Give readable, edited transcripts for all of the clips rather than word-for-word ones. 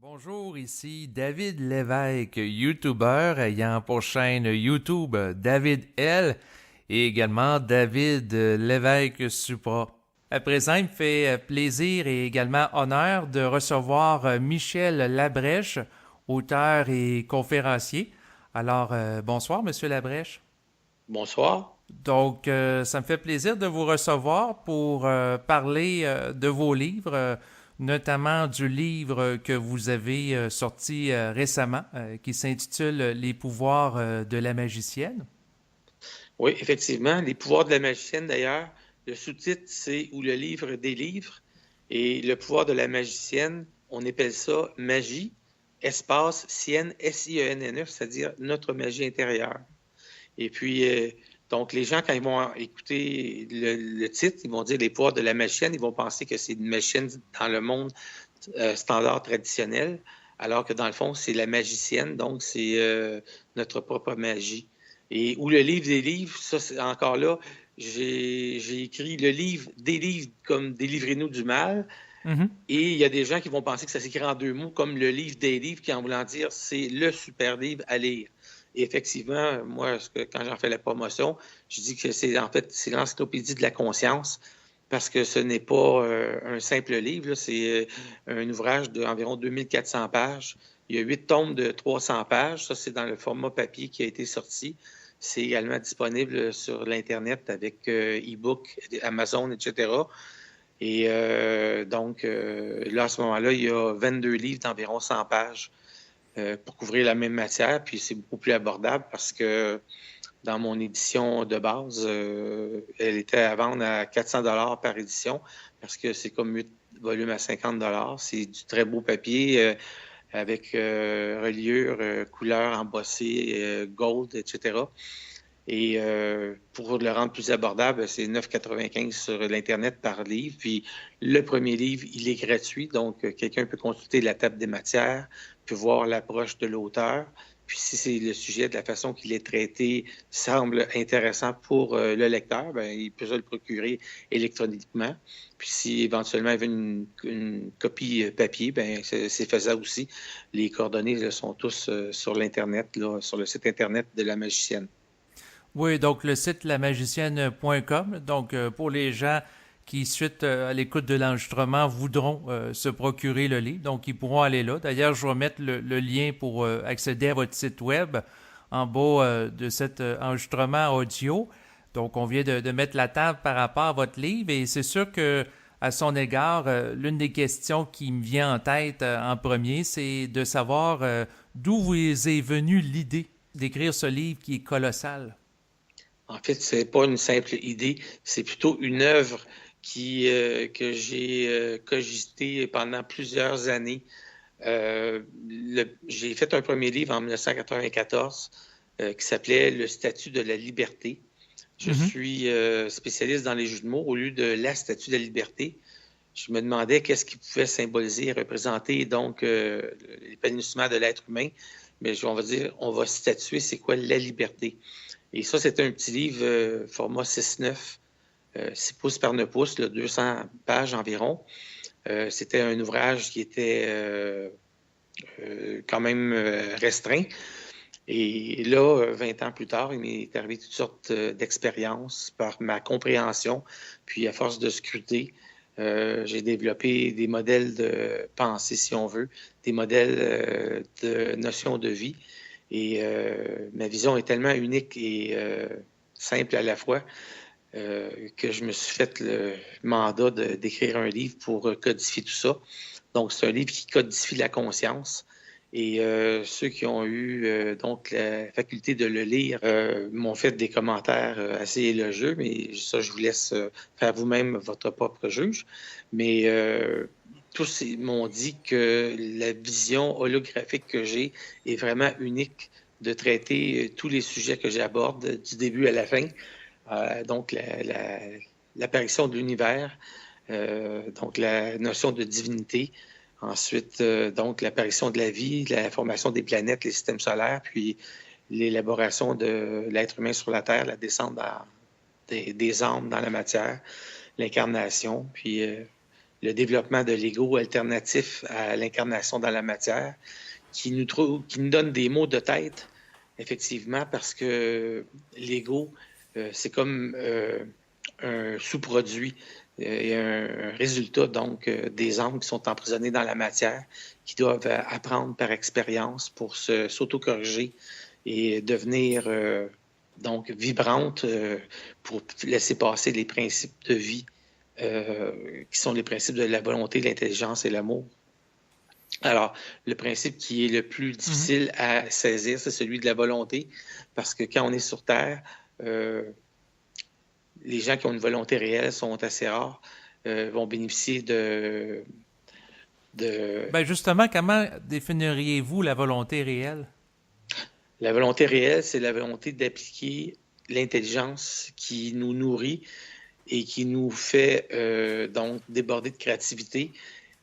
Bonjour, ici David Lévesque, YouTuber ayant pour chaîne YouTube David L et également David Lévesque Supra. À présent, il me fait plaisir et également honneur de recevoir Michel Labrèche, auteur et conférencier. Alors, bonsoir, Monsieur Labrèche. Bonsoir. Donc, ça me fait plaisir de vous recevoir pour parler de vos livres, notamment du livre que vous avez sorti récemment, qui s'intitule Les pouvoirs de la magicienne. Oui, effectivement, les pouvoirs de la magicienne, d'ailleurs, le sous-titre, c'est Ou le livre des livres. Et le pouvoir de la magicienne, on appelle ça magie, espace, sienne, S-I-E-N-N-E, c'est-à-dire notre magie intérieure. Et puis, donc, les gens, quand ils vont écouter le titre, ils vont dire les pouvoirs de la magicienne, ils vont penser que c'est une magicienne dans le monde standard traditionnel, alors que dans le fond, c'est la magicienne, donc c'est notre propre magie. Et ou le livre des livres, ça, c'est encore là, j'ai écrit le livre des livres comme Délivrez-nous du mal. Mhm. Et il y a des gens qui vont penser que ça s'écrit en deux mots, comme le livre des livres, qui en voulant dire c'est le super livre à lire. Et effectivement, moi, quand j'en fais la promotion, je dis que c'est en fait c'est l'encyclopédie de la conscience, parce que ce n'est pas un simple livre, c'est un ouvrage d'environ 2400 pages. Il y a 8 tomes de 300 pages. Ça, c'est dans le format papier qui a été sorti. C'est également disponible sur l'Internet avec e-book, Amazon, etc. Et donc, là, à ce moment-là, il y a 22 livres d'environ 100 pages pour couvrir la même matière. Puis c'est beaucoup plus abordable parce que dans mon édition de base, elle était à vendre à 400 par édition parce que c'est comme 8 volumes à 50 dollars. C'est du très beau papier avec reliure, couleur embossée, gold, etc. Et pour le rendre plus abordable, c'est 9,95 sur l'Internet par livre. Puis le premier livre, il est gratuit, donc quelqu'un peut consulter la table des matières, peut voir l'approche de l'auteur. Puis si c'est le sujet de la façon qu'il est traité semble intéressant pour le lecteur, ben, il peut se le procurer électroniquement. Puis si éventuellement il veut une copie papier, ben, c'est faisable aussi. Les coordonnées là, sont tous sur l'Internet, là, sur le site Internet de la magicienne. Oui, donc le site lamagicienne.com. Donc, pour les gens qui, suite à l'écoute de l'enregistrement, voudront se procurer le livre, donc ils pourront aller là. D'ailleurs, je vais mettre le lien pour accéder à votre site web en bas de cet enregistrement audio. Donc, on vient de mettre la table par rapport à votre livre et c'est sûr que à son égard, l'une des questions qui me vient en tête en premier, c'est de savoir d'où vous est venue l'idée d'écrire ce livre qui est colossal. En fait, c'est pas une simple idée, c'est plutôt une œuvre que j'ai cogité pendant plusieurs années. J'ai fait un premier livre en 1994 qui s'appelait Le statut de la liberté. Je Mhm. suis spécialiste dans les jeux de mots. Au lieu de la statue de la liberté, je me demandais qu'est-ce qui pouvait symboliser et représenter donc l'épanouissement de l'être humain. Mais on va dire, on va statuer c'est quoi la liberté. Et ça, c'était un petit livre format 6,9, 6 pouces par 9 pouces, là, 200 pages environ. C'était un ouvrage qui était quand même restreint. Et là, 20 ans plus tard, il m'est arrivé toutes sortes d'expériences par ma compréhension. Puis, à force de scruter, j'ai développé des modèles de pensée, si on veut, des modèles de notions de vie. Et ma vision est tellement unique et simple à la fois que je me suis fait le mandat d'écrire un livre pour codifier tout ça. Donc, c'est un livre qui codifie la conscience. Et ceux qui ont eu donc la faculté de le lire m'ont fait des commentaires assez élogieux, mais ça, je vous laisse faire vous-même votre propre juge. Mais tous m'ont dit que la vision holographique que j'ai est vraiment unique de traiter tous les sujets que j'aborde du début à la fin. Donc, l'apparition de l'univers, donc la notion de divinité, ensuite, donc l'apparition de la vie, la formation des planètes, les systèmes solaires, puis l'élaboration de l'être humain sur la Terre, la descente des âmes dans la matière, l'incarnation, puis le développement de l'ego alternatif à l'incarnation dans la matière, qui nous donne des maux de tête, effectivement, parce que l'ego, c'est comme un sous-produit et un résultat, donc, des âmes qui sont emprisonnées dans la matière, qui doivent apprendre par expérience pour s'auto-corriger et devenir donc vibrantes pour laisser passer les principes de vie qui sont les principes de la volonté, l'intelligence et l'amour. Alors, le principe qui est le plus difficile à saisir, c'est celui de la volonté, parce que quand on est sur Terre, les gens qui ont une volonté réelle sont assez rares, vont bénéficier de... Ben justement, comment définiriez-vous la volonté réelle? La volonté réelle, c'est la volonté d'appliquer l'intelligence qui nous nourrit et qui nous fait donc déborder de créativité.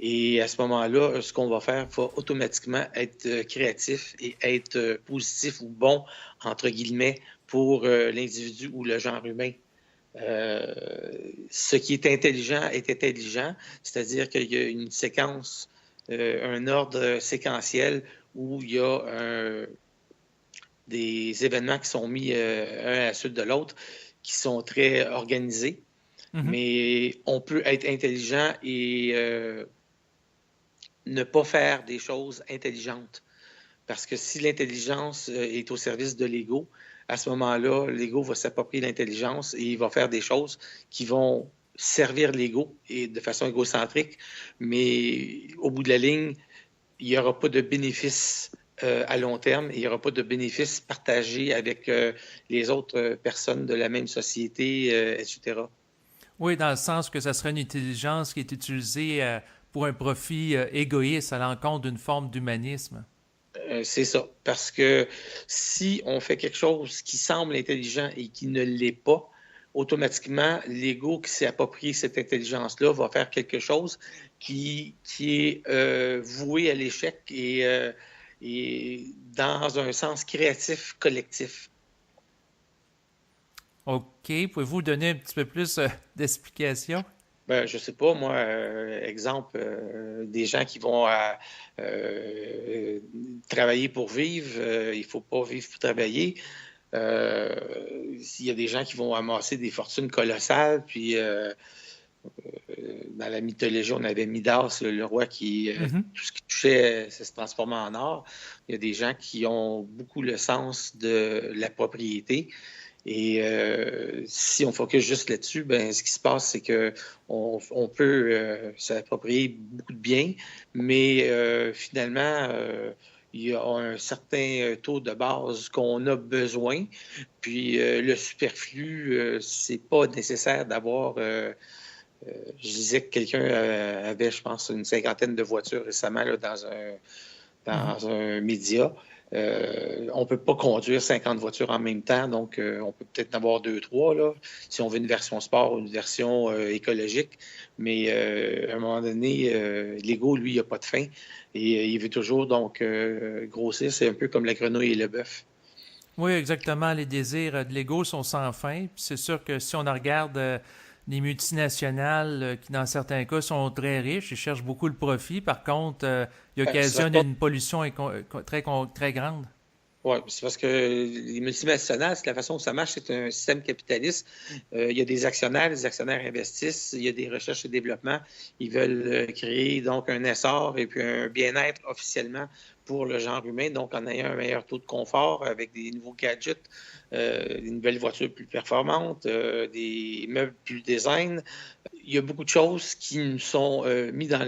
Et à ce moment-là, ce qu'on va faire va automatiquement être créatif et être positif ou bon, entre guillemets, pour l'individu ou le genre humain. Ce qui est intelligent, c'est-à-dire qu'il y a une séquence, un ordre séquentiel où il y a des événements qui sont mis un à la suite de l'autre, qui sont très organisés. Mais on peut être intelligent et ne pas faire des choses intelligentes. Parce que si l'intelligence est au service de l'ego, à ce moment-là, l'ego va s'approprier l'intelligence et il va faire des choses qui vont servir l'ego et de façon égocentrique, mais au bout de la ligne, il n'y aura pas de bénéfice à long terme, il n'y aura pas de bénéfice partagé avec les autres personnes de la même société, etc. Oui, dans le sens que ça serait une intelligence qui est utilisée pour un profit égoïste à l'encontre d'une forme d'humanisme. C'est ça. Parce que si on fait quelque chose qui semble intelligent et qui ne l'est pas, automatiquement, l'ego qui s'est approprié cette intelligence-là va faire quelque chose qui est voué à l'échec et dans un sens créatif collectif. OK. Pouvez-vous donner un petit peu plus d'explications? Ben, je sais pas, moi, exemple, des gens qui vont travailler pour vivre, il faut pas vivre pour travailler. Il y a des gens qui vont amasser des fortunes colossales, puis dans la mythologie, on avait Midas, le roi qui, tout ce qui touchait, ça se transformait en or. Il y a des gens qui ont beaucoup le sens de la propriété. Et si on focus juste là-dessus, ben, ce qui se passe, c'est qu'on peut s'approprier beaucoup de biens, mais finalement, il y a un certain taux de base qu'on a besoin. Puis le superflu, c'est pas nécessaire d'avoir. Je disais que quelqu'un avait, je pense, une cinquantaine de voitures récemment là, dans un média. On ne peut pas conduire 50 voitures en même temps, donc on peut peut-être en avoir deux, trois, là, si on veut une version sport ou une version écologique. Mais à un moment donné, l'ego, lui, il n'a pas de fin et il veut toujours donc grossir. C'est un peu comme la grenouille et le bœuf. Oui, exactement. Les désirs de l'ego sont sans fin. Puis c'est sûr que si on en regarde les multinationales qui, dans certains cas, sont très riches et cherchent beaucoup le profit, par contre, ils occasionnent une pollution très grande. Oui, c'est parce que les multinationales, c'est la façon dont ça marche, c'est un système capitaliste. Il y a des actionnaires, les actionnaires investissent, il y a des recherches et développements. Ils veulent créer donc un essor et puis un bien-être officiellement pour le genre humain, donc en ayant un meilleur taux de confort avec des nouveaux gadgets, des nouvelles voitures plus performantes, des meubles plus design. Il y a beaucoup de choses qui nous sont mis dans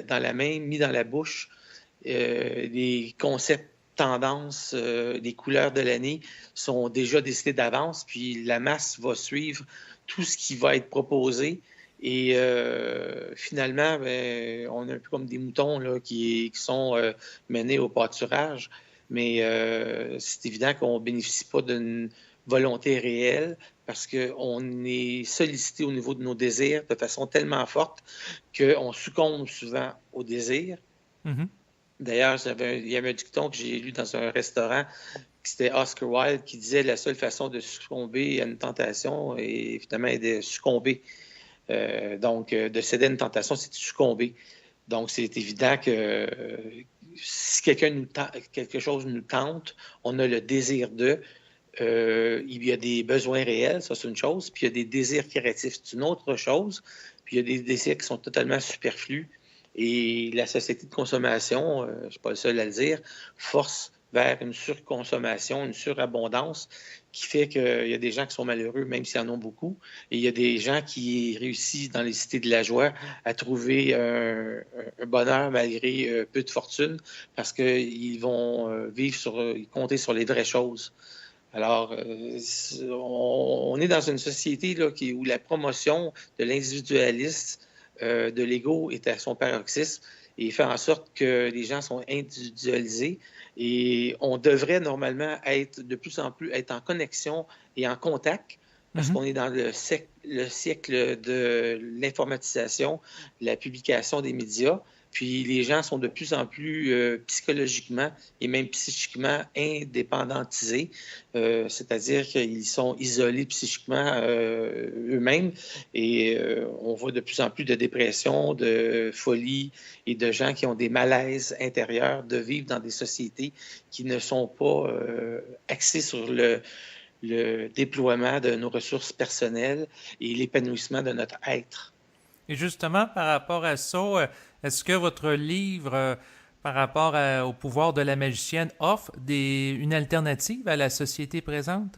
la main, mis dans la bouche, des concepts tendances, les couleurs de l'année sont déjà décidées d'avance, puis la masse va suivre tout ce qui va être proposé. Et finalement, ben, on est un peu comme des moutons là, qui sont menés au pâturage, mais c'est évident qu'on ne bénéficie pas d'une volonté réelle parce qu'on est sollicité au niveau de nos désirs de façon tellement forte qu'on succombe souvent aux désirs. Mhm. D'ailleurs, il y avait un dicton que j'ai lu dans un restaurant, c'était Oscar Wilde, qui disait la seule façon de succomber à une tentation est finalement de succomber Donc, de céder à une tentation, c'est de succomber. Donc, c'est évident que si quelque chose nous tente, on a le désir de, il y a des besoins réels, ça c'est une chose, puis il y a des désirs créatifs, c'est une autre chose, puis il y a des désirs qui sont totalement superflus. Et la société de consommation, je ne suis pas le seul à le dire, force vers une surconsommation, une surabondance qui fait qu'il y a des gens qui sont malheureux, même s'ils en ont beaucoup. Et il y a des gens qui réussissent dans les cités de la joie à trouver un bonheur malgré peu de fortune parce qu'ils vont compter sur les vraies choses. Alors, on est dans une société là, où la promotion de l'individualiste, de l'ego est à son paroxysme et fait en sorte que les gens sont individualisés et on devrait normalement être de plus en plus être en connexion et en contact parce qu'on est dans le siècle de l'informatisation, de la publication des médias. Puis les gens sont de plus en plus psychologiquement et même psychiquement indépendantisés, c'est-à-dire qu'ils sont isolés psychiquement eux-mêmes et on voit de plus en plus de dépression, de folie et de gens qui ont des malaises intérieurs de vivre dans des sociétés qui ne sont pas axées sur le déploiement de nos ressources personnelles et l'épanouissement de notre être. Et justement, par rapport à ça, est-ce que votre livre, par rapport au pouvoir de la magicienne, offre une alternative à la société présente?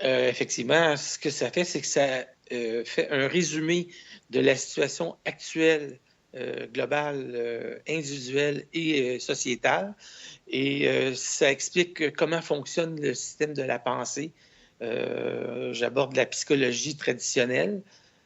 Effectivement, ce que ça fait, c'est que ça fait un résumé de la situation actuelle, globale, individuelle et sociétale. Et ça explique comment fonctionne le système de la pensée. J'aborde la psychologie traditionnelle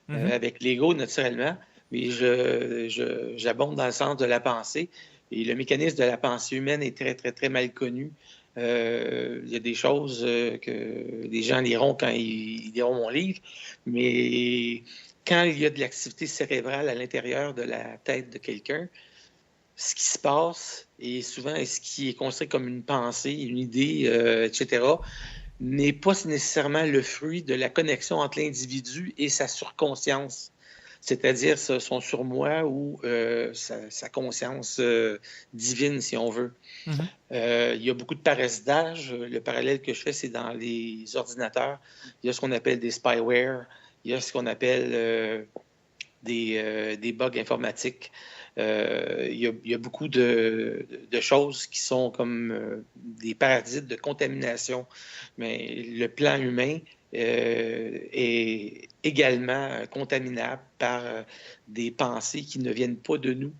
avec l'ego, naturellement, mais j'abonde dans le sens de la pensée. Et le mécanisme de la pensée humaine est très, très, très mal connu. Il y a des choses que les gens liront quand ils liront mon livre, mais quand il y a de l'activité cérébrale à l'intérieur de la tête de quelqu'un, ce qui se passe, et souvent ce qui est construit comme une pensée, une idée, etc., n'est pas nécessairement le fruit de la connexion entre l'individu et sa surconscience, c'est-à-dire son surmoi ou sa conscience divine, si on veut. Il y a beaucoup de paresse d'âge. Le parallèle que je fais, c'est dans les ordinateurs. Il y a ce qu'on appelle des spyware, il y a ce qu'on appelle des bugs informatiques. Il y a beaucoup de choses qui sont comme des parasites de contamination. Mais le plan humain est également contaminable par des pensées qui ne viennent pas de nous.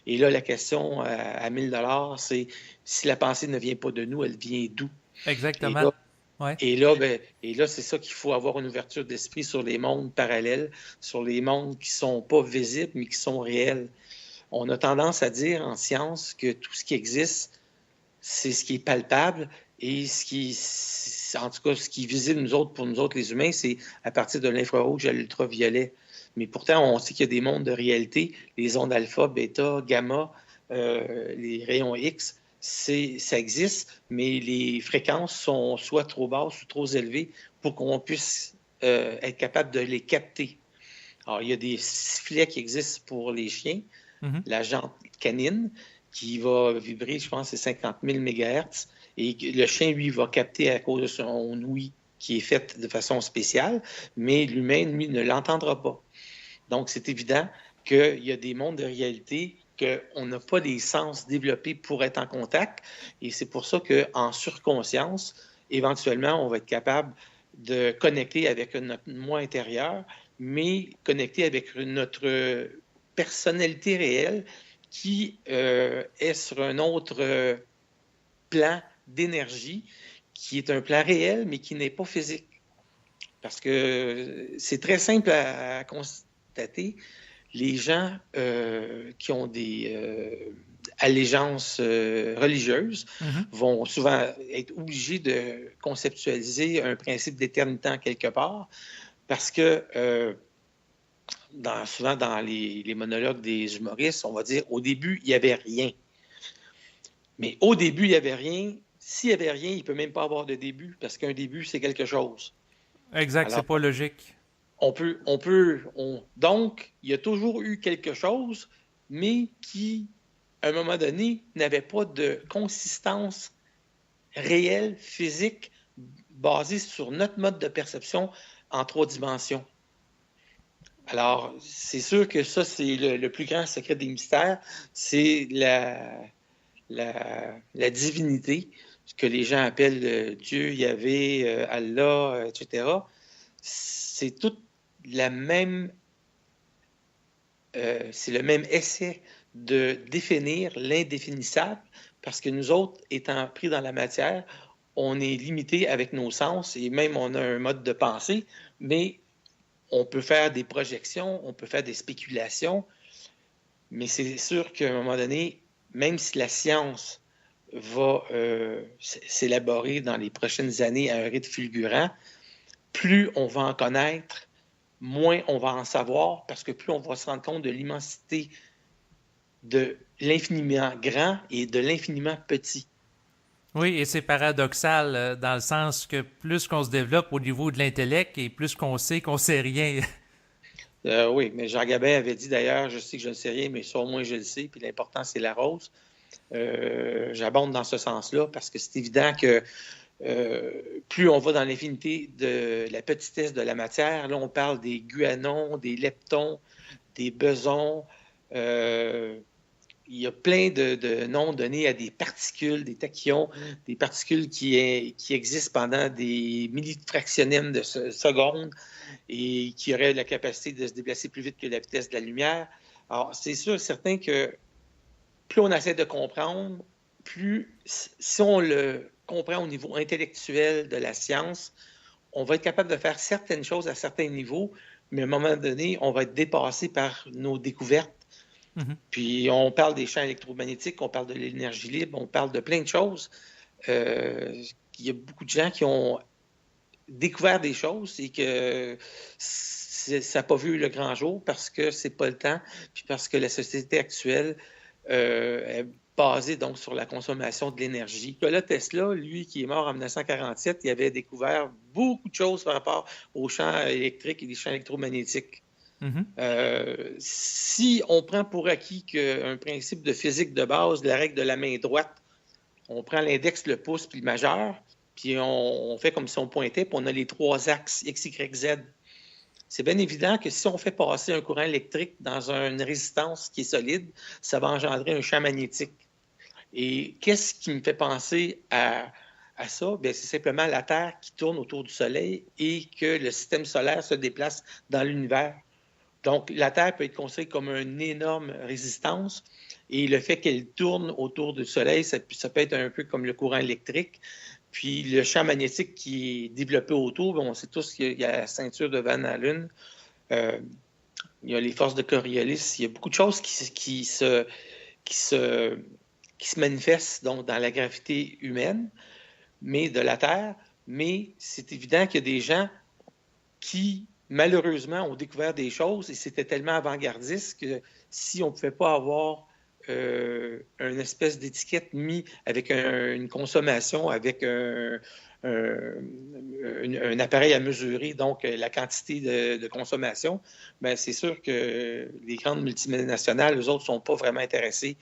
Et là, la question à 1000 $, c'est si la pensée ne vient pas de nous, elle vient d'où? Et Exactement. là, Ouais. et là, c'est ça qu'il faut avoir une ouverture d'esprit sur les mondes parallèles, sur les mondes qui ne sont pas visibles, mais qui sont réels. On a tendance à dire en science que tout ce qui existe, c'est ce qui est palpable et en tout cas, ce qui est visible pour nous autres les humains, c'est à partir de l'infrarouge à l'ultraviolet. Mais pourtant, on sait qu'il y a des mondes de réalité, les ondes alpha, bêta, gamma, les rayons X, ça existe, mais les fréquences sont soit trop basses ou trop élevées pour qu'on puisse être capable de les capter. Alors, il y a des sifflets qui existent pour les chiens, la jante canine, qui va vibrer, je pense, c'est 50 000 MHz, et le chien, lui, va capter à cause de son ouïe qui est faite de façon spéciale, mais l'humain, lui, ne l'entendra pas. Donc, c'est évident qu'il y a des mondes de réalité qu'on n'a pas des sens développés pour être en contact, et c'est pour ça qu'en surconscience, éventuellement, on va être capable de connecter avec notre moi intérieur, mais connecter avec notre personnalité réelle qui est sur un autre plan d'énergie, qui est un plan réel, mais qui n'est pas physique. Parce que c'est très simple à constater. Les gens qui ont des allégeances religieuses vont souvent être obligés de conceptualiser un principe d'éternité en quelque part, parce que souvent dans les monologues des humoristes, on va dire au début, il n'y avait rien. Mais au début, il n'y avait rien. S'il n'y avait rien, il ne peut même pas avoir de début, parce qu'un début, c'est quelque chose. Exact, c'est Alors, pas logique. Donc, il y a toujours eu quelque chose, mais qui, à un moment donné, n'avait pas de consistance réelle, physique, basée sur notre mode de perception en 3 dimensions. Alors, c'est sûr que ça, c'est le plus grand secret des mystères, c'est la divinité, ce que les gens appellent Dieu, Yahvé, Allah, etc. C'est toute la même, c'est le même essai de définir l'indéfinissable, parce que nous autres, étant pris dans la matière, on est limité avec nos sens et même on a un mode de pensée, mais on peut faire des projections, on peut faire des spéculations, mais c'est sûr qu'à un moment donné, même si la science va s'élaborer dans les prochaines années à un rythme fulgurant, plus on va en connaître, moins on va en savoir, parce que plus on va se rendre compte de l'immensité de l'infiniment grand et de l'infiniment petit. Oui, et c'est paradoxal dans le sens que plus qu'on se développe au niveau de l'intellect et plus qu'on sait rien. Oui, mais Jean Gabin avait dit d'ailleurs, je sais que je ne sais rien, mais sur moi je le sais, puis l'important c'est la rose. J'abonde dans ce sens-là parce que c'est évident que plus on va dans l'infinité de la petitesse de la matière, là on parle des guanons, des leptons, des bosons. Il y a plein de noms donnés à des particules, des tachyons, des particules qui existent pendant des millifractionnèmes de secondes et qui auraient la capacité de se déplacer plus vite que la vitesse de la lumière. Alors, c'est sûr, certain que plus on essaie de comprendre, plus, si on le comprend au niveau intellectuel de la science, on va être capable de faire certaines choses à certains niveaux, mais à un moment donné, on va être dépassé par nos découvertes. Mhm. Puis on parle des champs électromagnétiques, on parle de l'énergie libre, on parle de plein de choses. Il y a beaucoup de gens qui ont découvert des choses et que ça n'a pas vu le grand jour parce que c'est pas le temps, puis parce que la société actuelle est basée donc sur la consommation de l'énergie. Nikola Tesla, lui, qui est mort en 1947, il avait découvert beaucoup de choses par rapport aux champs électriques et les champs électromagnétiques. Mhm. Si on prend pour acquis qu'un principe de physique de base, la règle de la main droite, on prend l'index, le pouce puis le majeur, puis on fait comme si on pointait, puis on a les 3 axes X, Y, Z. C'est bien évident que si on fait passer un courant électrique dans une résistance qui est solide, ça va engendrer un champ magnétique. Et qu'est-ce qui me fait penser à ça? Bien, c'est simplement la Terre qui tourne autour du Soleil et que le système solaire se déplace dans l'univers. Donc, la Terre peut être considérée comme une énorme résistance et le fait qu'elle tourne autour du Soleil, ça peut être un peu comme le courant électrique. Puis le champ magnétique qui est développé autour, on sait tous qu'il y a la ceinture de Van Allen, euh, il y a les forces de Coriolis, il y a beaucoup de choses qui se, qui se manifestent donc, dans la gravité humaine, mais de la Terre. Mais c'est évident qu'il y a des gens qui, malheureusement, ont découvert des choses et c'était tellement avant-gardiste que si on ne pouvait pas avoir une espèce d'étiquette mise avec une consommation, avec un appareil à mesurer, donc la quantité de consommation, bien, c'est sûr que les grandes multinationales, eux autres, ne sont pas vraiment intéressés.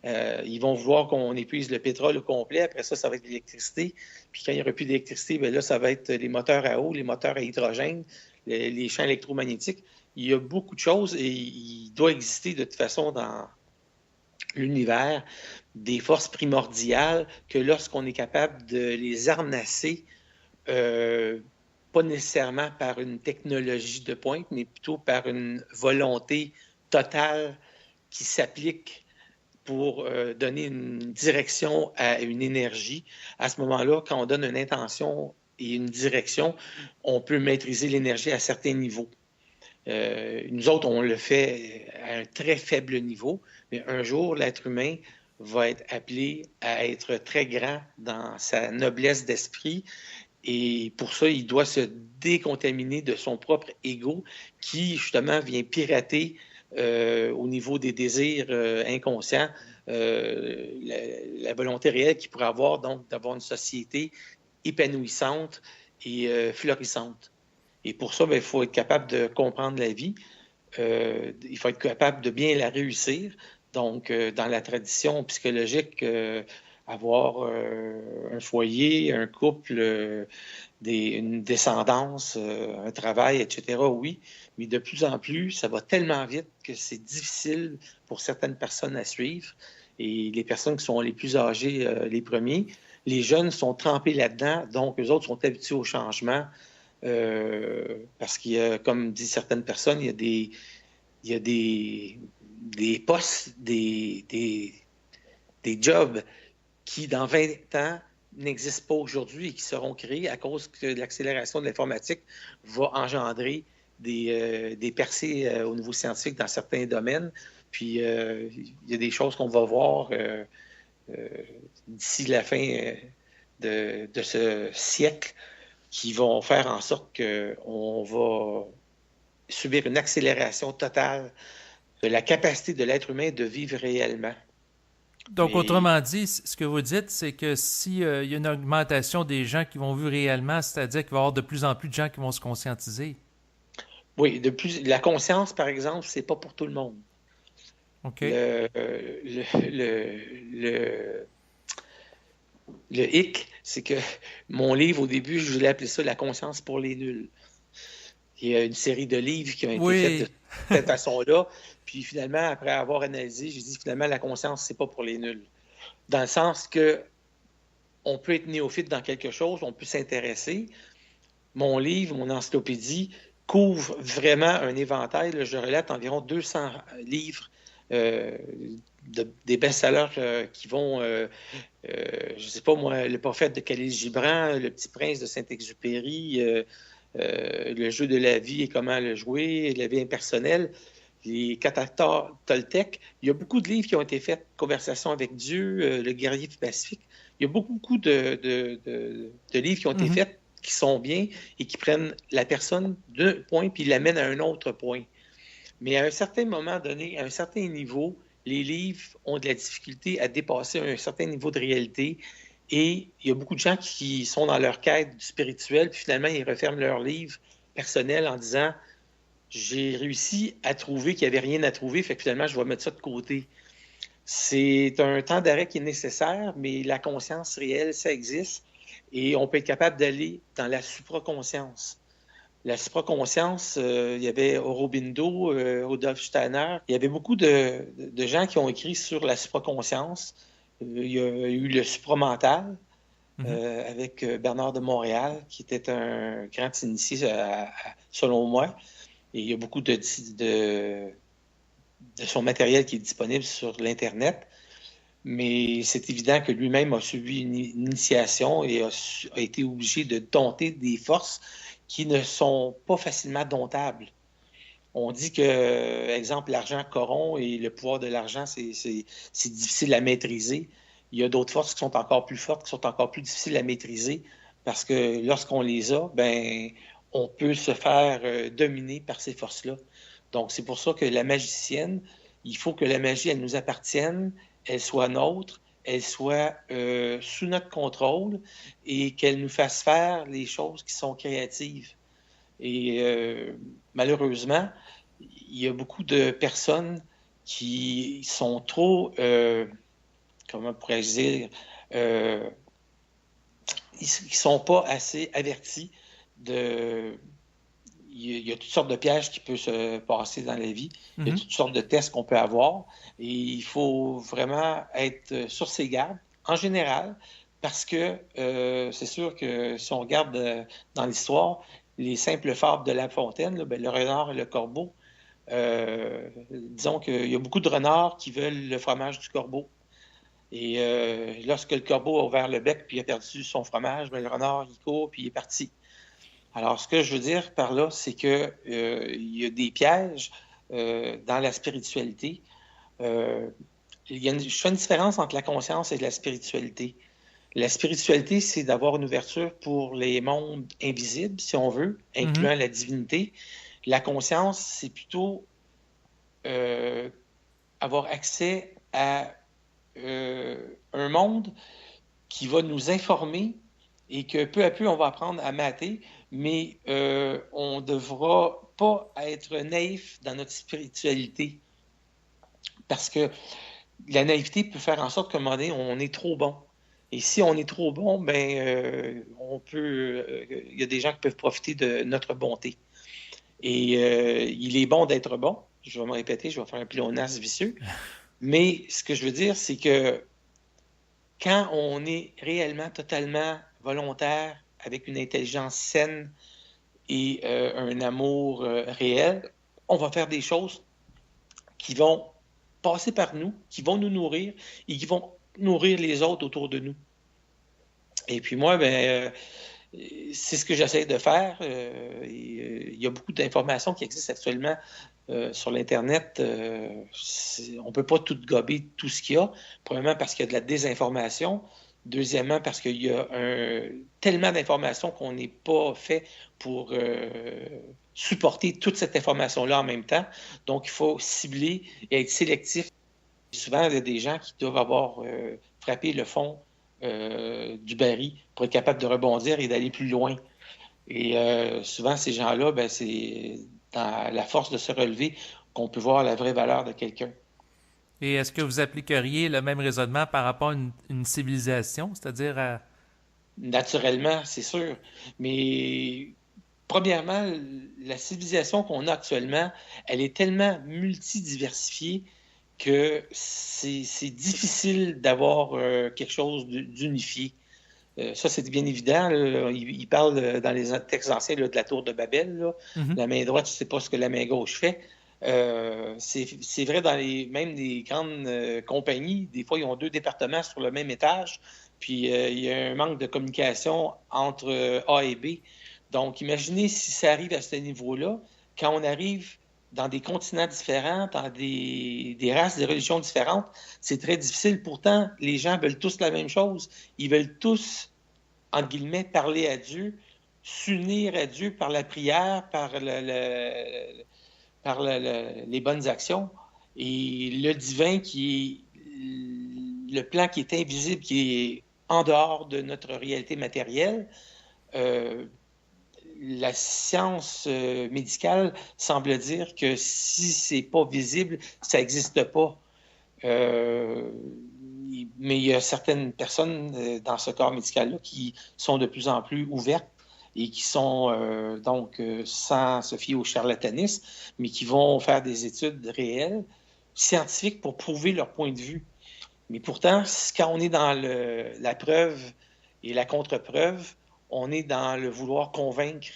Ils vont vouloir qu'on épuise le pétrole au complet. Après ça, ça va être l'électricité. Puis quand il n'y aura plus d'électricité, bien là, ça va être les moteurs à eau, les moteurs à hydrogène, les champs électromagnétiques. Il y a beaucoup de choses et il doit exister de toute façon dans l'univers des forces primordiales que lorsqu'on est capable de les harnasser, euh, pas nécessairement par une technologie de pointe, mais plutôt par une volonté totale qui s'applique pour donner une direction à une énergie. À ce moment-là, quand on donne une intention et une direction, on peut maîtriser l'énergie à certains niveaux. Nous autres, on le fait à un très faible niveau, mais un jour, l'être humain va être appelé à être très grand dans sa noblesse d'esprit et pour ça, il doit se décontaminer de son propre ego qui, justement, vient pirater au niveau des désirs inconscients la volonté réelle qu'il pourrait avoir, donc, d'avoir une société épanouissante et florissante. Et pour ça, ben, il faut être capable de comprendre la vie. Il faut être capable de bien la réussir. Donc, dans la tradition psychologique, avoir un foyer, un couple, une descendance, un travail, etc., oui. Mais de plus en plus, ça va tellement vite que c'est difficile pour certaines personnes à suivre. Et les personnes qui sont les plus âgées, les premiers, les jeunes sont trempés là-dedans, donc eux autres sont habitués au changement. Parce qu'il y a, comme disent certaines personnes, il y a des postes, des jobs qui, dans 20 ans, n'existent pas aujourd'hui et qui seront créés à cause que l'accélération de l'informatique va engendrer des percées au niveau scientifique dans certains domaines. Puis, il y a des choses qu'on va voir d'ici la fin de ce siècle qui vont faire en sorte qu'on va subir une accélération totale de la capacité de l'être humain de vivre réellement. Donc, Mais autrement dit, ce que vous dites, c'est que s'il y a une augmentation des gens qui vont vivre réellement, c'est-à-dire qu'il va y avoir de plus en plus de gens qui vont se conscientiser. oui, de plus, la conscience, par exemple, c'est pas pour tout le monde. OK? Le hic, c'est que mon livre, au début, je voulais appeler ça La conscience pour les nuls. Il y a une série de livres qui ont été faits de Oui. cette façon-là. Puis finalement, après avoir analysé, j'ai dit finalement, la conscience, c'est pas pour les nuls. Dans le sens que on peut être néophyte dans quelque chose, on peut s'intéresser. Mon livre, mon encyclopédie, couvre vraiment un éventail. Là, je relate environ 200 livres euh, des best-sellers qui vont, je ne sais pas moi, Le Prophète de Khalil Gibran, Le Petit Prince de Saint-Exupéry, Le jeu de la vie et comment le jouer, La vie impersonnelle, Les catastrophes Toltec. Il y a beaucoup de livres qui ont été faits, Conversation avec Dieu, Le guerrier du Pacifique. Il y a beaucoup de livres qui ont été Mhm. faits qui sont bien et qui prennent la personne d'un point puis l'amènent à un autre point. Mais à un certain moment donné, à un certain niveau, les livres ont de la difficulté à dépasser un certain niveau de réalité. Et il y a beaucoup de gens qui sont dans leur quête du spirituel, puis finalement, ils referment leur livre personnel en disant j'ai réussi à trouver qu'il n'y avait rien à trouver, fait que finalement, je vais mettre ça de côté. C'est un temps d'arrêt qui est nécessaire, mais la conscience réelle, ça existe. Et on peut être capable d'aller dans la supraconscience. La supraconscience, il y avait Aurobindo, Rudolf Steiner. Il y avait beaucoup de gens qui ont écrit sur la supraconscience. Il y a eu le supramental Mhm. avec Bernard de Montréal, qui était un grand initié, selon moi. Et il y a beaucoup de son matériel qui est disponible sur l'Internet. Mais c'est évident que lui-même a subi une initiation et a été obligé de dompter des forces qui ne sont pas facilement domptables. On dit que, exemple, l'argent corrompt et le pouvoir de l'argent, c'est difficile à maîtriser. Il y a d'autres forces qui sont encore plus fortes, qui sont encore plus difficiles à maîtriser parce que lorsqu'on les a, ben, on peut se faire dominer par ces forces-là. Donc, c'est pour ça que la magicienne, il faut que la magie, elle nous appartienne, elle soit nôtre, elle soit sous notre contrôle et qu'elle nous fasse faire les choses qui sont créatives. Et malheureusement, il y a beaucoup de personnes qui sont trop, comment pourrais-je dire, euh, ils ne sont pas assez avertis de. Il y a toutes sortes de pièges qui peuvent se passer dans la vie. Il y a Mhm. toutes sortes de tests qu'on peut avoir. Et il faut vraiment être sur ses gardes, en général, parce que c'est sûr que si on regarde dans l'histoire, les simples fables de La Fontaine, là, ben, le renard et le corbeau, disons qu'il y a beaucoup de renards qui veulent le fromage du corbeau. Et lorsque le corbeau a ouvert le bec puis a perdu son fromage, ben, le renard, il court puis il est parti. Alors, ce que je veux dire par là, c'est que il y a des pièges dans la spiritualité. Euh, je fais une différence entre la conscience et la spiritualité. La spiritualité, c'est d'avoir une ouverture pour les mondes invisibles, si on veut, Mhm. incluant la divinité. La conscience, c'est plutôt euh, avoir accès à un monde qui va nous informer et que peu à peu, on va apprendre à mater, mais on ne devra pas être naïf dans notre spiritualité parce que la naïveté peut faire en sorte qu'à un moment donné, on est trop bon. Et si on est trop bon, ben, il y a des gens qui peuvent profiter de notre bonté. Et il est bon d'être bon. Je vais me répéter, je vais faire un pléonasme vicieux. Mais ce que je veux dire, c'est que quand on est réellement, totalement volontaire, avec une intelligence saine et un amour réel, on va faire des choses qui vont passer par nous, qui vont nous nourrir et qui vont nourrir les autres autour de nous. Et puis moi, ben, c'est ce que j'essaie de faire. Il y a beaucoup d'informations qui existent actuellement sur l'Internet. On ne peut pas tout gober, tout ce qu'il y a. Premièrement, parce qu'il y a de la désinformation. Deuxièmement, parce qu'il y a tellement d'informations qu'on n'est pas fait pour supporter toute cette information-là en même temps. Donc, il faut cibler et être sélectif. Souvent, il y a des gens qui doivent avoir frappé le fond du baril pour être capable de rebondir et d'aller plus loin. Et souvent, ces gens-là, ben, c'est dans la force de se relever qu'on peut voir la vraie valeur de quelqu'un. Et est-ce que vous appliqueriez le même raisonnement par rapport à une civilisation, c'est-à-dire à... Naturellement, c'est sûr. Mais premièrement, la civilisation qu'on a actuellement, elle est tellement multidiversifiée que c'est difficile d'avoir quelque chose d'unifié. Ça, c'est bien évident. Là. Il parle dans les textes anciens là, de la tour de Babel. Là. Mhm. La main droite, je ne sais pas ce que la main gauche fait. C'est vrai dans même les grandes compagnies. Des fois, ils ont deux départements sur le même étage. Puis, il y a un manque de communication entre A et B. Donc, imaginez si ça arrive à ce niveau-là, quand on arrive dans des continents différents, dans des races, des religions différentes, c'est très difficile. Pourtant, les gens veulent tous la même chose. Ils veulent tous, entre guillemets, parler à Dieu, s'unir à Dieu par la prière, les bonnes actions. Et le divin qui est le plan qui est invisible, qui est en dehors de notre réalité matérielle, euh, la science médicale semble dire que si c'est pas visible, ça n'existe pas. Euh, mais il y a certaines personnes dans ce corps médical-là qui sont de plus en plus ouvertes et qui sont sans se fier au charlatanisme, mais qui vont faire des études réelles, scientifiques, pour prouver leur point de vue. Mais pourtant, quand on est dans la preuve et la contre-preuve, on est dans le vouloir convaincre.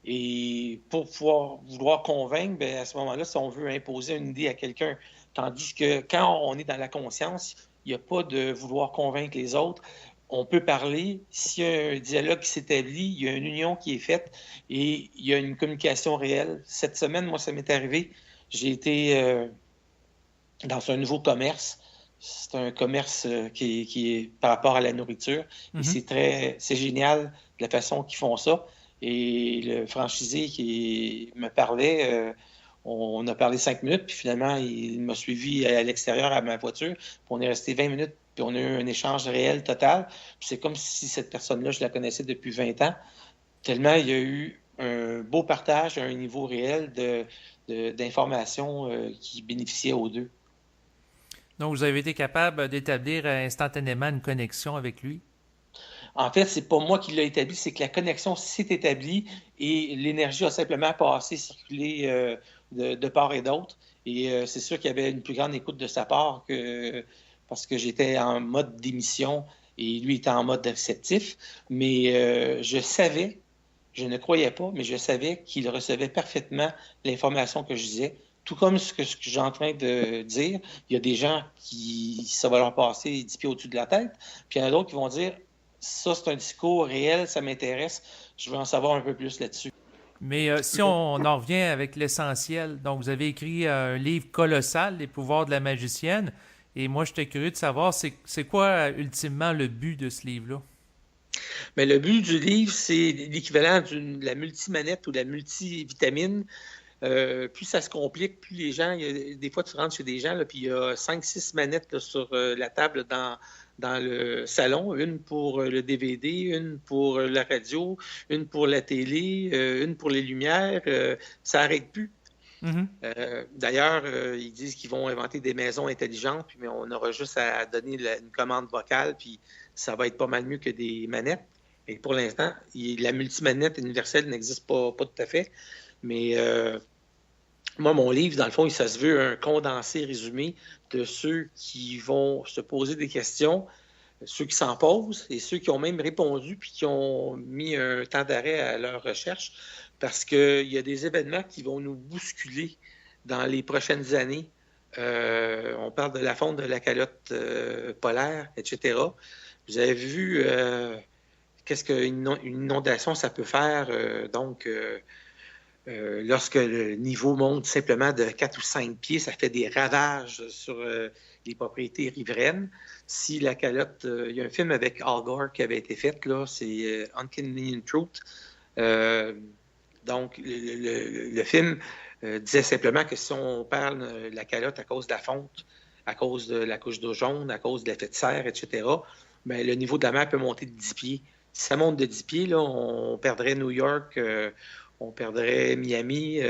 Et pour pouvoir vouloir convaincre, bien, à ce moment-là, si on veut imposer une idée à quelqu'un, tandis que quand on est dans la conscience, il n'y a pas de vouloir convaincre les autres. On peut parler, s'il y a un dialogue qui s'établit, il y a une union qui est faite et il y a une communication réelle. Cette semaine, moi, ça m'est arrivé. J'ai été dans un nouveau commerce. C'est un commerce qui est par rapport à la nourriture. Et Mhm. c'est génial de la façon qu'ils font ça. Et le franchisé qui me parlait, on a parlé 5 minutes, puis finalement, il m'a suivi à l'extérieur à ma voiture. Puis on est resté 20 minutes, puis on a eu un échange réel total. Puis c'est comme si cette personne-là, je la connaissais depuis 20 ans. Tellement il y a eu un beau partage à un niveau réel d'informations qui bénéficiaient aux deux. Donc, vous avez été capable d'établir instantanément une connexion avec lui. En fait, c'est pas moi qui l'ai établi, c'est que la connexion s'est établie et l'énergie a simplement passé, circulé de part et d'autre. Et c'est sûr qu'il y avait une plus grande écoute de sa part parce que j'étais en mode d'émission et lui était en mode réceptif. Mais je savais, je ne croyais pas, mais je savais qu'il recevait parfaitement l'information que je disais. Tout comme ce que j'ai en train de dire, il y a des gens qui, ça va leur passer 10 pieds au-dessus de la tête, puis il y en a d'autres qui vont dire ça, c'est un discours réel, ça m'intéresse, je veux en savoir un peu plus là-dessus. Mais si on en revient avec l'essentiel, donc vous avez écrit un livre colossal, Les pouvoirs de la magicienne, et moi j'étais curieux de savoir c'est quoi ultimement le but de ce livre-là? Mais le but du livre, c'est l'équivalent de la multimanette ou de la multivitamine. Plus ça se complique, plus les gens, des fois tu rentres chez des gens, là, puis il y a 5, 6 manettes là, sur la table dans le salon, une pour le DVD, une pour la radio, une pour la télé, une pour les lumières. Ça n'arrête plus. Mhm. D'ailleurs, ils disent qu'ils vont inventer des maisons intelligentes, mais on aura juste à donner une commande vocale, puis ça va être pas mal mieux que des manettes. Et pour l'instant, la multimanette universelle n'existe pas tout à fait. Mais moi, mon livre, dans le fond, ça se veut un condensé résumé de ceux qui vont se poser des questions, ceux qui s'en posent et ceux qui ont même répondu puis qui ont mis un temps d'arrêt à leur recherche parce qu'il y a des événements qui vont nous bousculer dans les prochaines années. On parle de la fonte de la calotte polaire, etc. Vous avez vu qu'est-ce qu'une inondation, ça peut faire. Lorsque le niveau monte simplement de 4 ou 5 pieds, ça fait des ravages sur les propriétés riveraines. Si la calotte, il y a un film avec Al Gore qui avait été fait, là, c'est Uncanny Truth. Donc, le film disait simplement que si on perd la calotte à cause de la fonte, à cause de la couche d'eau jaune, à cause de l'effet de serre, etc., bien, le niveau de la mer peut monter de 10 pieds. Si ça monte de 10 pieds, là, on perdrait New York, on perdrait Miami,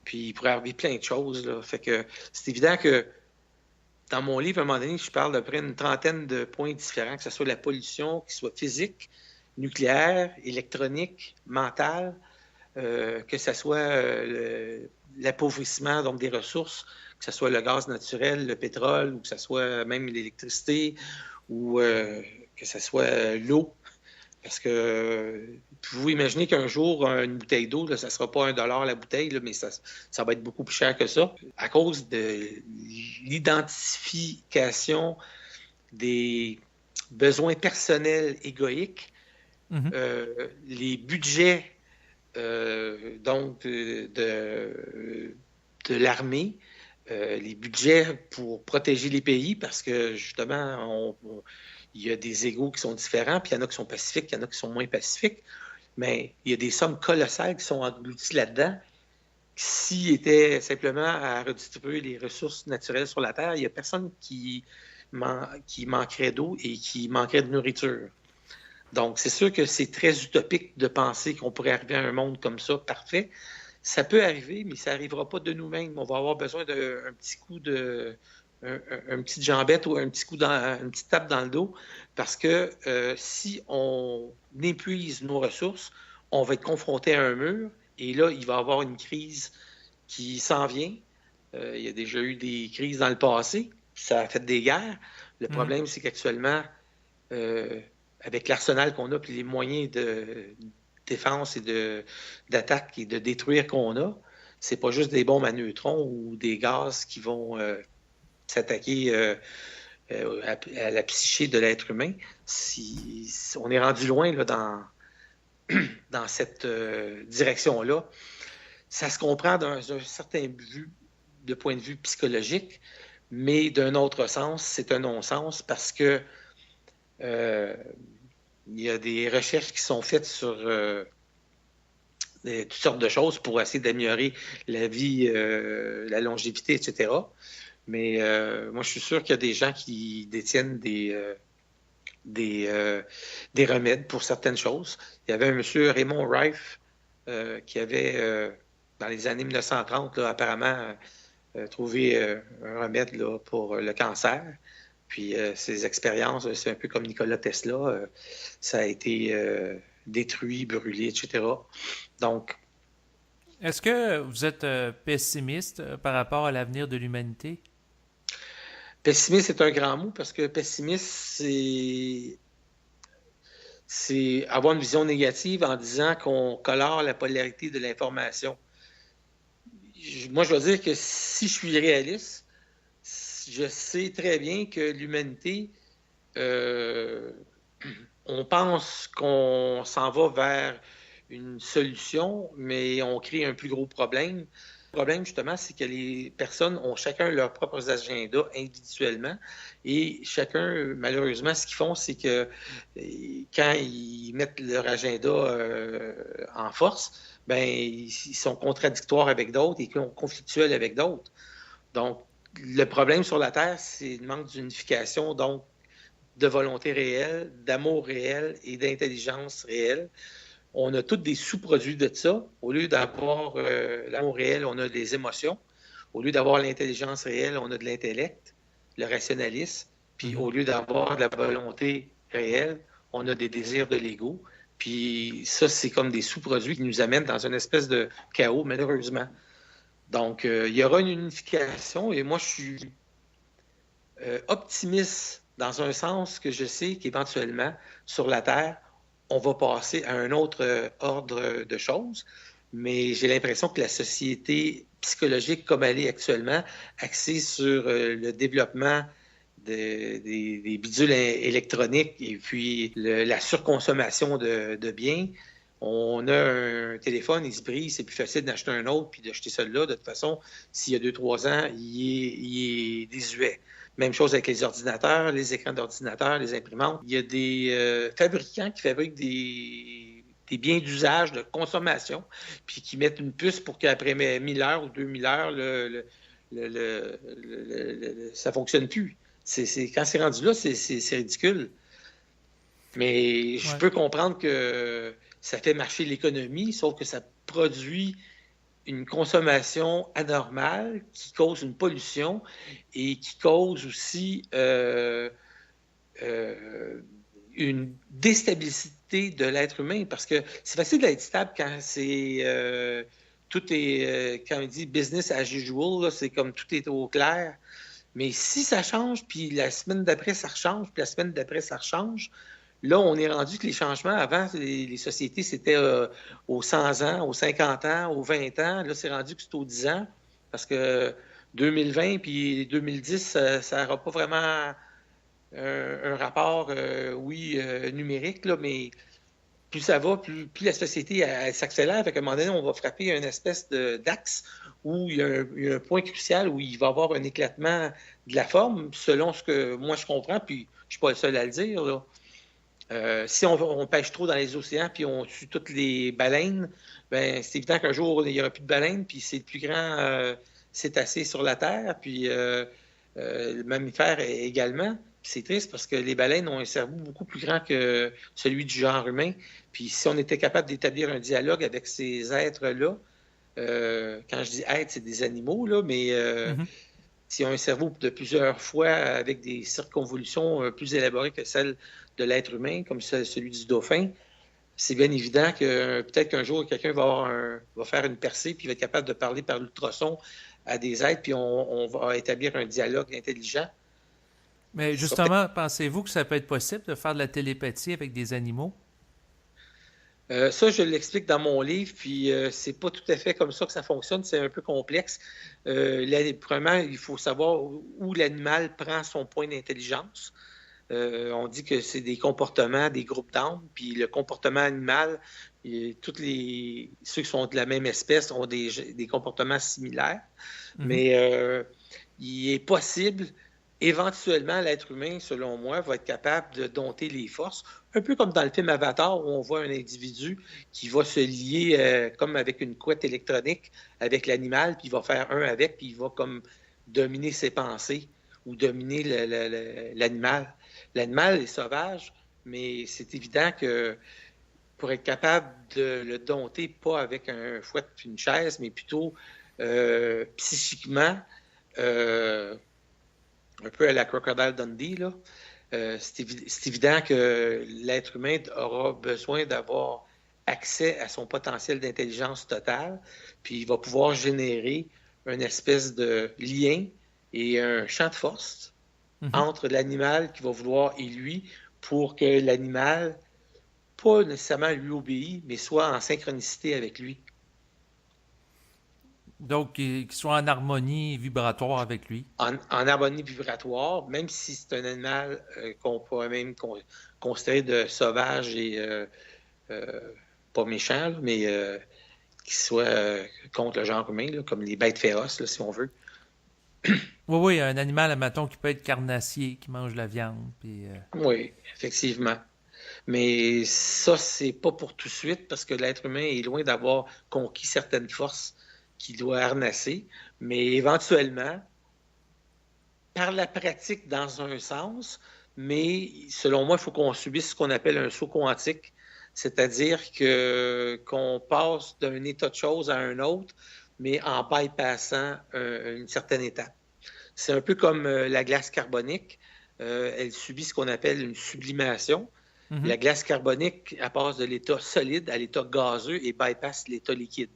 puis il pourrait arriver plein de choses. Là. Fait que c'est évident que dans mon livre, à un moment donné, je parle de près d'une trentaine de points différents, que ce soit la pollution, qu'il soit physique, nucléaire, électronique, mentale, que ce soit l'appauvrissement donc des ressources, que ce soit le gaz naturel, le pétrole, ou que ce soit même l'électricité, ou que ce soit l'eau. Parce que vous imaginez qu'un jour, une bouteille d'eau, là, ça ne sera pas $1 la bouteille, là, mais ça va être beaucoup plus cher que ça. À cause de l'identification des besoins personnels égoïques, Mhm. les budgets de l'armée, les budgets pour protéger les pays, parce que justement, il y a des égos qui sont différents, puis il y en a qui sont pacifiques, il y en a qui sont moins pacifiques, mais il y a des sommes colossales qui sont englouties là-dedans. S'il était simplement à redistribuer les ressources naturelles sur la Terre, il n'y a personne qui manquerait d'eau et qui manquerait de nourriture. Donc, c'est sûr que c'est très utopique de penser qu'on pourrait arriver à un monde comme ça, parfait. Ça peut arriver, mais ça n'arrivera pas de nous-mêmes. On va avoir besoin d'un petit coup de... un petit jambette ou un petit coup une petite tape dans le dos, parce que si on épuise nos ressources, on va être confronté à un mur, et là, il va y avoir une crise qui s'en vient. Il y a déjà eu des crises dans le passé, ça a fait des guerres. Le Mhm. problème, c'est qu'actuellement, avec l'arsenal qu'on a, puis les moyens de défense et d'attaque et de détruire qu'on a, c'est pas juste des bombes à neutrons ou des gaz qui vont s'attaquer à la psyché de l'être humain. On est rendu loin là, dans cette direction-là. Ça se comprend d'un certain de point de vue psychologique, mais d'un autre sens, c'est un non-sens parce que il y a des recherches qui sont faites sur toutes sortes de choses pour essayer d'améliorer la vie, la longévité, etc. Mais moi, je suis sûr qu'il y a des gens qui détiennent des remèdes pour certaines choses. Il y avait un monsieur Raymond Rife qui avait, dans les années 1930, là, apparemment trouvé un remède là, pour le cancer. Puis ses expériences, c'est un peu comme Nikola Tesla, ça a été détruit, brûlé, etc. Donc, Est-ce que vous êtes pessimiste par rapport à l'avenir de l'humanité? pessimiste c'est un grand mot parce que pessimiste, c'est avoir une vision négative en disant qu'on colore la polarité de l'information. Moi, je veux dire que si je suis réaliste, je sais très bien que l'humanité, euh, on pense qu'on s'en va vers une solution, mais on crée un plus gros problème. Le problème, justement, c'est que les personnes ont chacun leurs propres agendas individuellement et chacun, malheureusement, ce qu'ils font, c'est que quand ils mettent leur agenda en force, ben ils sont contradictoires avec d'autres et conflictuels avec d'autres. Donc, le problème sur la Terre, c'est le manque d'unification. Donc, de volonté réelle, d'amour réel et d'intelligence réelle. On a tous des sous-produits de ça. Au lieu d'avoir l'amour réel, on a des émotions. Au lieu d'avoir l'intelligence réelle, on a de l'intellect, le rationalisme. Puis au lieu d'avoir de la volonté réelle, on a des désirs de l'ego. Puis ça, c'est comme des sous-produits qui nous amènent dans une espèce de chaos, malheureusement. Donc, il y aura une unification et moi, je suis optimiste dans un sens que je sais qu'éventuellement, sur la Terre, on va passer à un autre ordre de choses. Mais j'ai l'impression que la société psychologique comme elle est actuellement, axée sur le développement des bidules électroniques et puis la surconsommation de biens. On a un téléphone, il se brise, c'est plus facile d'acheter un autre puis d'acheter celui-là. De toute façon, s'il y a 2-3 ans, il est désuet. Même chose avec les ordinateurs, les écrans d'ordinateur, les imprimantes. Il y a des fabricants qui fabriquent des biens d'usage, de consommation, puis qui mettent une puce pour qu'après 1000 heures ou 2000 heures, ça ne fonctionne plus. Quand c'est rendu là, c'est ridicule. Mais je peux comprendre que ça fait marcher l'économie, sauf que ça produit une consommation anormale qui cause une pollution et qui cause aussi une déstabilité de l'être humain, parce que c'est facile d'être stable quand tout est, quand on dit business as usual, là, c'est comme tout est au clair. Mais si ça change, puis la semaine d'après, ça rechange, puis la semaine d'après, ça rechange, là, on est rendu que les changements, avant, les sociétés, c'était aux 100 ans, aux 50 ans, aux 20 ans. Là, c'est rendu que c'est aux 10 ans, parce que 2020 puis 2010, ça n'aura pas vraiment un rapport, numérique, là, mais plus ça va, plus la société elle s'accélère. Fait qu'à un moment donné, on va frapper une espèce d'axe où il y a un point crucial où il va y avoir un éclatement de la forme, selon ce que moi je comprends, puis je ne suis pas le seul à le dire, là. Si on pêche trop dans les océans puis on tue toutes les baleines, ben c'est évident qu'un jour, il n'y aura plus de baleines, puis c'est le plus grand cétacé sur la Terre, puis le mammifère également. C'est triste parce que les baleines ont un cerveau beaucoup plus grand que celui du genre humain. Puis si on était capable d'établir un dialogue avec ces êtres-là, quand je dis êtres, c'est des animaux, là, mais s'ils ont un cerveau de plusieurs fois avec des circonvolutions plus élaborées que celles de l'être humain, comme celui du dauphin, c'est bien évident que peut-être qu'un jour, quelqu'un va faire une percée puis va être capable de parler par l'ultrason à des êtres, puis on va établir un dialogue intelligent. Mais justement, pensez-vous que ça peut être possible de faire de la télépathie avec des animaux? Ça, je l'explique dans mon livre, puis c'est pas tout à fait comme ça que ça fonctionne, c'est un peu complexe. Premièrement, il faut savoir où l'animal prend son point d'intelligence. On dit que c'est des comportements, des groupes d'âmes, puis le comportement animal, ceux qui sont de la même espèce ont des comportements similaires, mais il est possible. Éventuellement, l'être humain, selon moi, va être capable de dompter les forces, un peu comme dans le film Avatar, où on voit un individu qui va se lier comme avec une couette électronique avec l'animal, puis il va faire un avec, puis il va comme dominer ses pensées ou dominer l'animal. L'animal est sauvage, mais c'est évident que pour être capable de le dompter, pas avec un fouet et une chaise, mais plutôt psychiquement, un peu à la Crocodile Dundee, là. C'est évident que l'être humain aura besoin d'avoir accès à son potentiel d'intelligence totale, puis il va pouvoir générer une espèce de lien et un champ de force entre l'animal qui va vouloir et lui pour que l'animal, pas nécessairement lui obéit, mais soit en synchronicité avec lui. Donc, qu'il soit en harmonie vibratoire avec lui. En harmonie vibratoire, même si c'est un animal qu'on pourrait même considérer de sauvage et pas méchant, là, mais qui soit contre le genre humain, là, comme les bêtes féroces, là, si on veut. Oui, un animal, admettons, qui peut être carnassier, qui mange la viande. Puis, Oui, effectivement. Mais ça, c'est pas pour tout de suite, parce que l'être humain est loin d'avoir conquis certaines forces qu'il doit harnasser. Mais éventuellement, par la pratique dans un sens, mais selon moi, il faut qu'on subisse ce qu'on appelle un saut quantique, c'est-à-dire qu'on passe d'un état de choses à un autre, mais en bypassant une certaine étape. C'est un peu comme la glace carbonique. Elle subit ce qu'on appelle une sublimation. Mhm. La glace carbonique, elle passe de l'état solide à l'état gazeux et bypasse l'état liquide.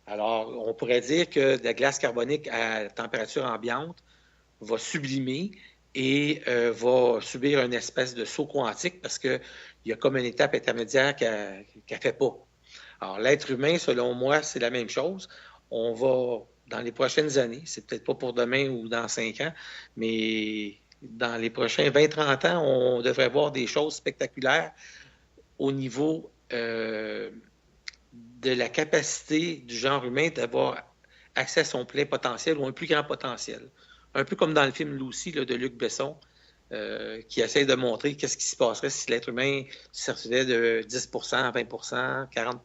Alors, on pourrait dire que la glace carbonique à température ambiante va sublimer et va subir une espèce de saut quantique parce qu'il y a comme une étape intermédiaire qu'elle ne fait pas. Alors, l'être humain, selon moi, c'est la même chose. On va, dans les prochaines années, c'est peut-être pas pour demain ou dans 5 ans, mais dans les prochains 20-30 ans, on devrait voir des choses spectaculaires au niveau de la capacité du genre humain d'avoir accès à son plein potentiel ou un plus grand potentiel. Un peu comme dans le film Lucy là, de Luc Besson, qui essaie de montrer qu'est-ce qui se passerait si l'être humain servait de 10 20 40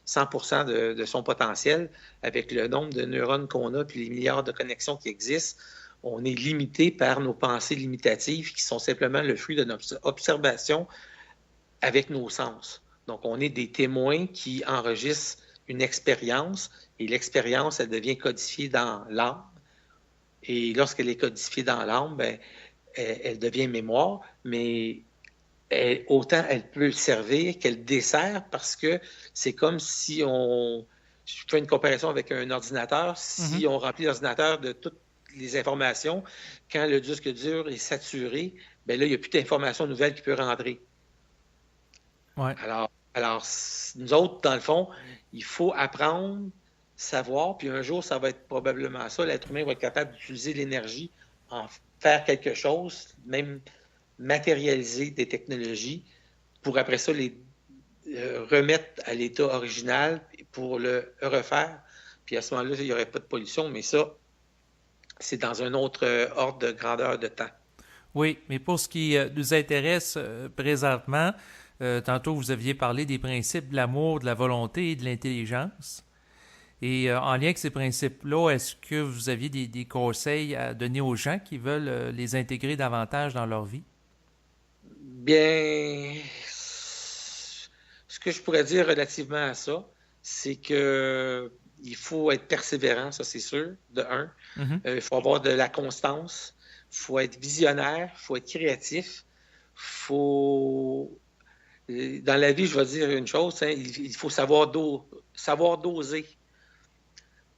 100 de son potentiel. Avec le nombre de neurones qu'on a puis les milliards de connexions qui existent, on est limité par nos pensées limitatives qui sont simplement le fruit de notre observation avec nos sens. Donc, on est des témoins qui enregistrent une expérience et l'expérience, elle devient codifiée dans l'âme. Et lorsqu'elle est codifiée dans l'âme, ben, elle devient mémoire, mais autant elle peut servir qu'elle dessert parce que c'est comme si on... Je fais une comparaison avec un ordinateur. Si on remplit l'ordinateur de toutes les informations, quand le disque dur est saturé, ben là, il n'y a plus d'informations nouvelles qui peuvent rentrer. Ouais. Alors, nous autres, dans le fond, il faut apprendre, savoir, puis un jour, ça va être probablement ça. L'être humain va être capable d'utiliser l'énergie en faire quelque chose, même matérialiser des technologies pour après ça les remettre à l'état original pour le refaire. Puis à ce moment-là, il n'y aurait pas de pollution, mais ça, c'est dans un autre ordre de grandeur de temps. Oui, mais pour ce qui nous intéresse présentement, tantôt vous aviez parlé des principes de l'amour, de la volonté et de l'intelligence. Et en lien avec ces principes-là, est-ce que vous aviez des conseils à donner aux gens qui veulent les intégrer davantage dans leur vie? Bien, ce que je pourrais dire relativement à ça, c'est que il faut être persévérant, ça c'est sûr, de un. Mhm. Il faut avoir de la constance, il faut être visionnaire, il faut être créatif, faut... Dans la vie, je vais dire une chose, hein, il faut savoir doser.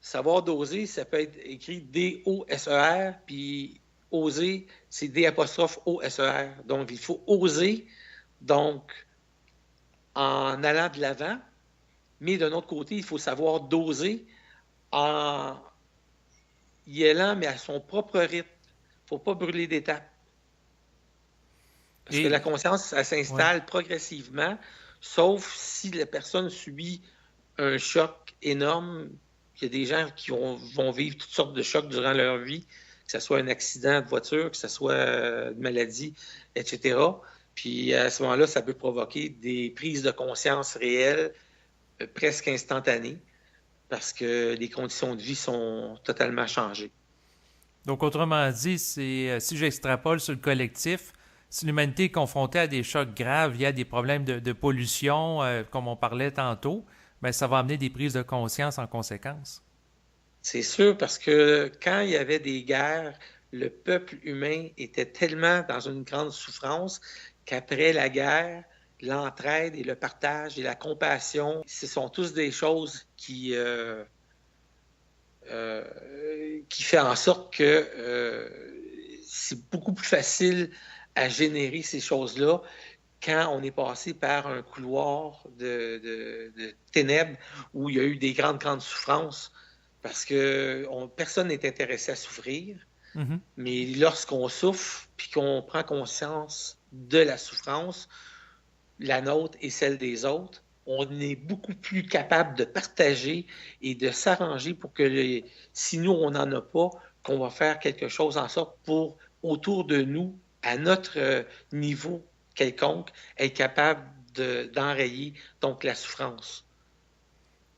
Savoir doser, ça peut être écrit D-O-S-E-R, puis oser, c'est D'-O-S-E-R. Donc, il faut oser, donc, en allant de l'avant, mais d'un autre côté, il faut savoir doser en y allant, mais à son propre rythme. Il ne faut pas brûler d'étapes. Parce que la Et, conscience, elle ouais. s'installe progressivement, sauf si la personne subit un choc énorme. Il y a des gens qui vont vivre toutes sortes de chocs durant leur vie, que ce soit un accident de voiture, que ce soit une maladie, etc. Puis à ce moment-là, ça peut provoquer des prises de conscience réelles, presque instantanées, parce que les conditions de vie sont totalement changées. Donc, autrement dit, si j'extrapole sur le collectif, si l'humanité est confrontée à des chocs graves, il y a des problèmes de pollution, comme on parlait tantôt, ben, ça va amener des prises de conscience en conséquence. C'est sûr parce que quand il y avait des guerres, le peuple humain était tellement dans une grande souffrance qu'après la guerre, l'entraide et le partage et la compassion, ce sont tous des choses qui fait en sorte que c'est beaucoup plus facile à générer ces choses-là quand on est passé par un couloir de ténèbres où il y a eu des grandes, grandes souffrances parce que personne n'est intéressé à souffrir. Mhm. Mais lorsqu'on souffre puis qu'on prend conscience de la souffrance, la nôtre et celle des autres, on est beaucoup plus capable de partager et de s'arranger pour que si nous, on n'en a pas, qu'on va faire quelque chose en sorte pour, autour de nous, à notre niveau quelconque, être capable d'enrayer donc la souffrance.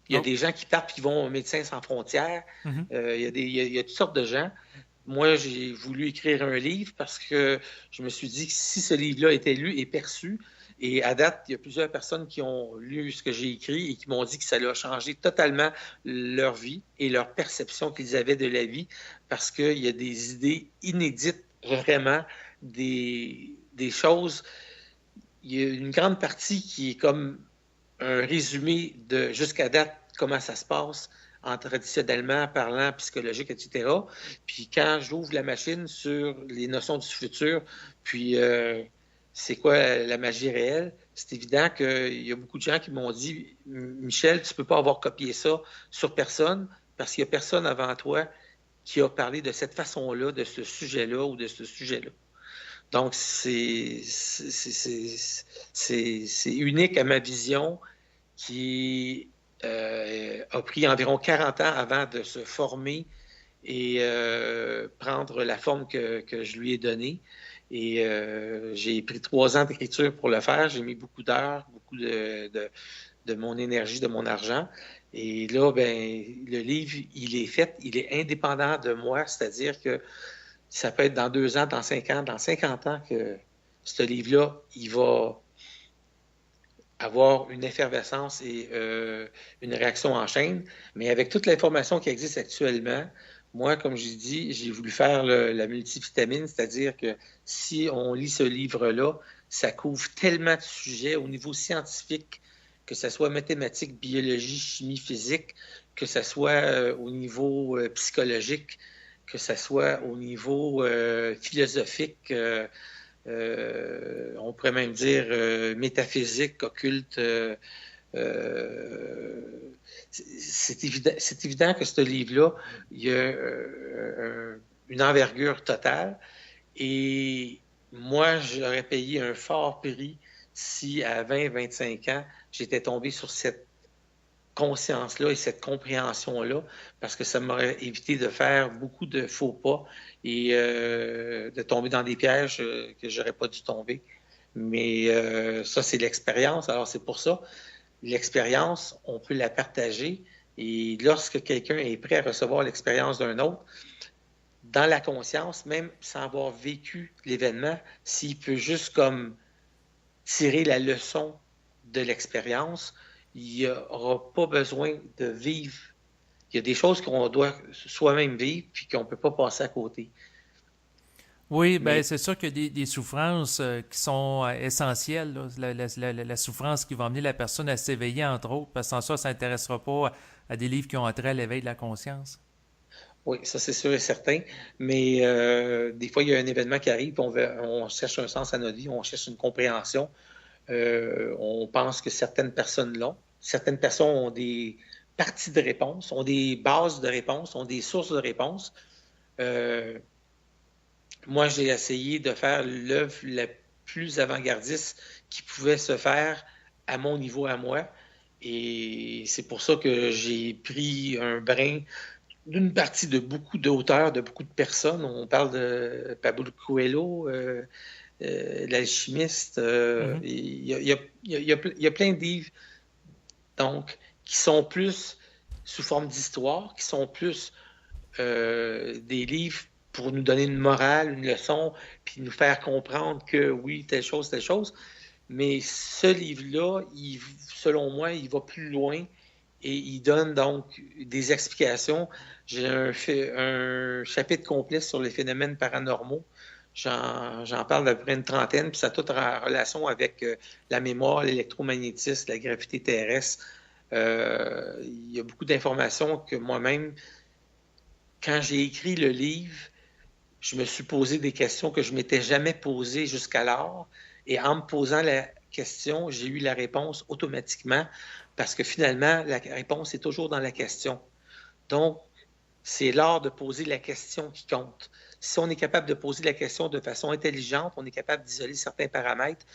Il y a Donc, des gens qui partent qui vont au Médecins sans frontières. mhm. Il y a toutes sortes de gens. moi, j'ai voulu écrire un livre parce que je me suis dit que si ce livre-là était lu et perçu, et à date, il y a plusieurs personnes qui ont lu ce que j'ai écrit et qui m'ont dit que ça leur a changé totalement leur vie et leur perception qu'ils avaient de la vie parce qu'il y a des idées inédites, vraiment, des choses. Il y a une grande partie qui est comme un résumé de jusqu'à date comment ça se passe en traditionnellement parlant, psychologique, etc. Puis quand j'ouvre la machine sur les notions du futur, puis c'est quoi la magie réelle, c'est évident qu'il y a beaucoup de gens qui m'ont dit Michel, tu ne peux pas avoir copié ça sur personne parce qu'il n'y a personne avant toi qui a parlé de cette façon-là, de ce sujet-là ou de ce sujet-là. Donc, c'est unique à ma vision qui a pris environ 40 ans avant de se former et prendre la forme que je lui ai donnée. Et j'ai pris 3 ans d'écriture pour le faire. J'ai mis beaucoup d'heures, beaucoup de mon énergie, de mon argent. Et là, ben, le livre, il est fait, il est indépendant de moi, c'est-à-dire que ça peut être dans 2 ans, dans 5 ans, dans 50 ans que ce livre-là, il va avoir une effervescence et une réaction en chaîne. Mais avec toute l'information qui existe actuellement, moi, comme je dis, j'ai voulu faire la multivitamine, c'est-à-dire que si on lit ce livre-là, ça couvre tellement de sujets au niveau scientifique, que ce soit mathématiques, biologie, chimie, physique, que ce soit au niveau psychologique, que ce soit au niveau philosophique, on pourrait même dire métaphysique, occulte. C'est évident que ce livre-là, il y a une envergure totale. Et moi, j'aurais payé un fort prix si à 20-25 ans, j'étais tombé sur cette conscience-là et cette compréhension-là, parce que ça m'aurait évité de faire beaucoup de faux pas et de tomber dans des pièges que j'aurais pas dû tomber. Mais ça, c'est l'expérience. Alors, c'est pour ça, l'expérience, on peut la partager. Et lorsque quelqu'un est prêt à recevoir l'expérience d'un autre, dans la conscience, même sans avoir vécu l'événement, s'il peut juste comme tirer la leçon de l'expérience, il n'y aura pas besoin de vivre. Il y a des choses qu'on doit soi-même vivre puis qu'on ne peut pas passer à côté. Oui, ben Mais c'est sûr qu'il y a des souffrances qui sont essentielles, là. La souffrance qui va amener la personne à s'éveiller, entre autres, parce que sans ça, ça n'intéressera pas à des livres qui ont trait à l'éveil de la conscience. oui, ça c'est sûr et certain. Mais des fois, il y a un événement qui arrive, on cherche un sens à notre vie, on cherche une compréhension. On pense que certaines personnes l'ont. Certaines personnes ont des parties de réponse, ont des bases de réponse, ont des sources de réponse. Euh, Moi, j'ai essayé de faire l'œuvre la plus avant-gardiste qui pouvait se faire à mon niveau à moi. Et c'est pour ça que j'ai pris un brin d'une partie de beaucoup d'auteurs, de beaucoup de personnes. On parle de Pablo Coelho, l'alchimiste. Mhm. Il y a plein de livres donc, qui sont plus sous forme d'histoire, qui sont plus des livres pour nous donner une morale, une leçon, puis nous faire comprendre que oui, telle chose, telle chose. Mais ce livre-là, selon moi, il va plus loin et il donne donc des explications. J'ai un chapitre complet sur les phénomènes paranormaux. J'en parle d'à peu près une trentaine, puis ça a toute relation avec la mémoire, l'électromagnétisme, la gravité terrestre. Il y a beaucoup d'informations que moi-même, quand j'ai écrit le livre, je me suis posé des questions que je ne m'étais jamais posées jusqu'alors. Et en me posant la question, j'ai eu la réponse automatiquement parce que finalement, la réponse est toujours dans la question. Donc, c'est l'art de poser la question qui compte. Si on est capable de poser la question de façon intelligente, on est capable d'isoler certains paramètres,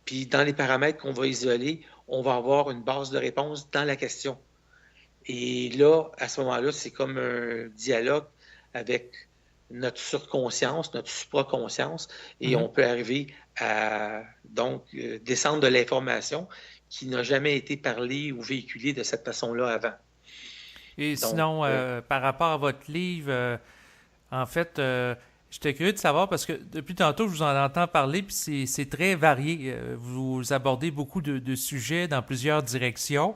puis dans les paramètres qu'on va isoler, on va avoir une base de réponse dans la question. Et là, à ce moment-là, c'est comme un dialogue avec notre surconscience, notre supraconscience, et Mhm. on peut arriver à donc descendre de l'information qui n'a jamais été parlée ou véhiculée de cette façon-là avant. Et Donc, sinon, par rapport à votre livre, En fait, j'étais curieux de savoir parce que depuis tantôt, je vous en entends parler, puis c'est très varié. Vous abordez beaucoup de sujets dans plusieurs directions.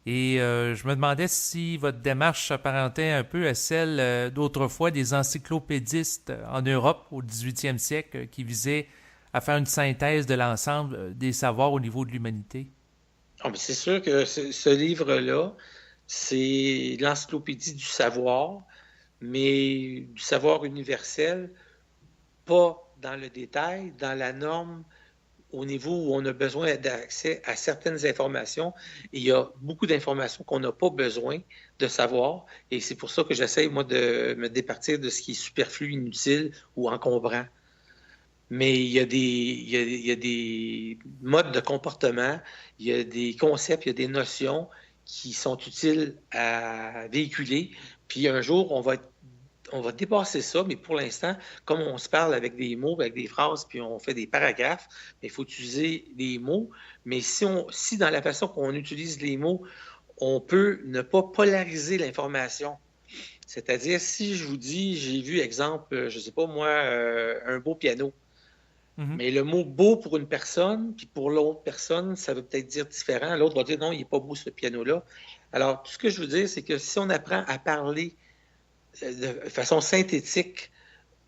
Et je me demandais si votre démarche s'apparentait un peu à celle d'autrefois des encyclopédistes en Europe au 18e siècle qui visaient à faire une synthèse de l'ensemble des savoirs au niveau de l'humanité. Ah, mais c'est sûr que ce livre-là, c'est l'encyclopédie du savoir, mais du savoir universel, pas dans le détail, dans la norme, au niveau où on a besoin d'accès à certaines informations. Et il y a beaucoup d'informations qu'on n'a pas besoin de savoir. Et c'est pour ça que j'essaie, moi, de me départir de ce qui est superflu, inutile ou encombrant. Mais il y a des modes de comportement, il y a des concepts, il y a des notions qui sont utiles à véhiculer. Puis un jour, on va dépasser ça, mais pour l'instant, comme on se parle avec des mots, avec des phrases, puis on fait des paragraphes, il faut utiliser les mots. Mais si dans la façon qu'on utilise les mots, on peut ne pas polariser l'information. C'est-à-dire, si je vous dis, j'ai vu, exemple, je ne sais pas moi, un beau piano. Mhm. Mais le mot beau pour une personne, puis pour l'autre personne, ça veut peut-être dire différent. L'autre va dire non, il n'est pas beau ce piano-là. Alors, tout ce que je veux dire, c'est que si on apprend à parler de façon synthétique,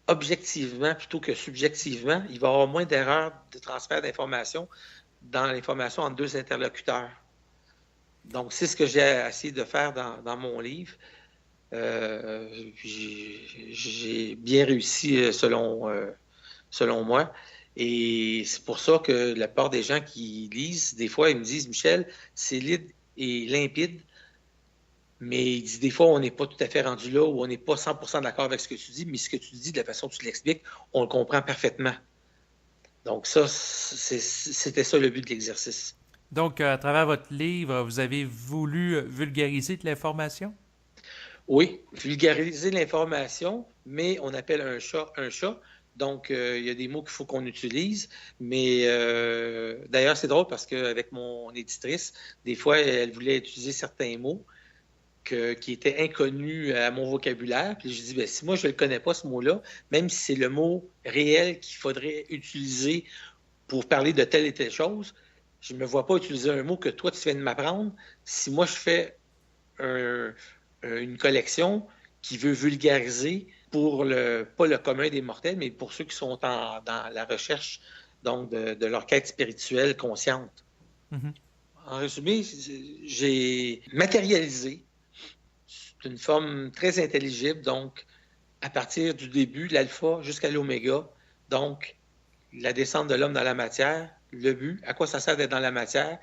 objectivement plutôt que subjectivement, il va y avoir moins d'erreurs de transfert d'informations dans l'information entre deux interlocuteurs. Donc, c'est ce que j'ai essayé de faire dans mon livre. J'ai bien réussi selon moi. Et c'est pour ça que la plupart des gens qui lisent, des fois, ils me disent, Michel, c'est limpide, mais il dit, des fois, on n'est pas tout à fait rendu là ou on n'est pas 100% d'accord avec ce que tu dis, mais ce que tu dis, de la façon dont tu l'expliques, on le comprend parfaitement. Donc ça, c'était ça le but de l'exercice. Donc, à travers votre livre, vous avez voulu vulgariser de l'information? Oui, vulgariser l'information, mais on appelle un chat un chat. Donc, il y a des mots qu'il faut qu'on utilise. Mais d'ailleurs, c'est drôle parce qu'avec mon éditrice, des fois, elle voulait utiliser certains mots qui étaient inconnus à mon vocabulaire. Puis je dis, ben, si moi, je ne le connais pas, ce mot-là, même si c'est le mot réel qu'il faudrait utiliser pour parler de telle et telle chose, je ne me vois pas utiliser un mot que toi, tu viens de m'apprendre. Si moi, je fais un, une collection qui veut vulgariser pour pas le commun des mortels, mais pour ceux qui sont dans la recherche donc de leur quête spirituelle consciente. Mhm. En résumé, j'ai matérialisé d'une forme très intelligible, donc à partir du début, l'alpha jusqu'à l'oméga, donc la descente de l'homme dans la matière, le but, à quoi ça sert d'être dans la matière,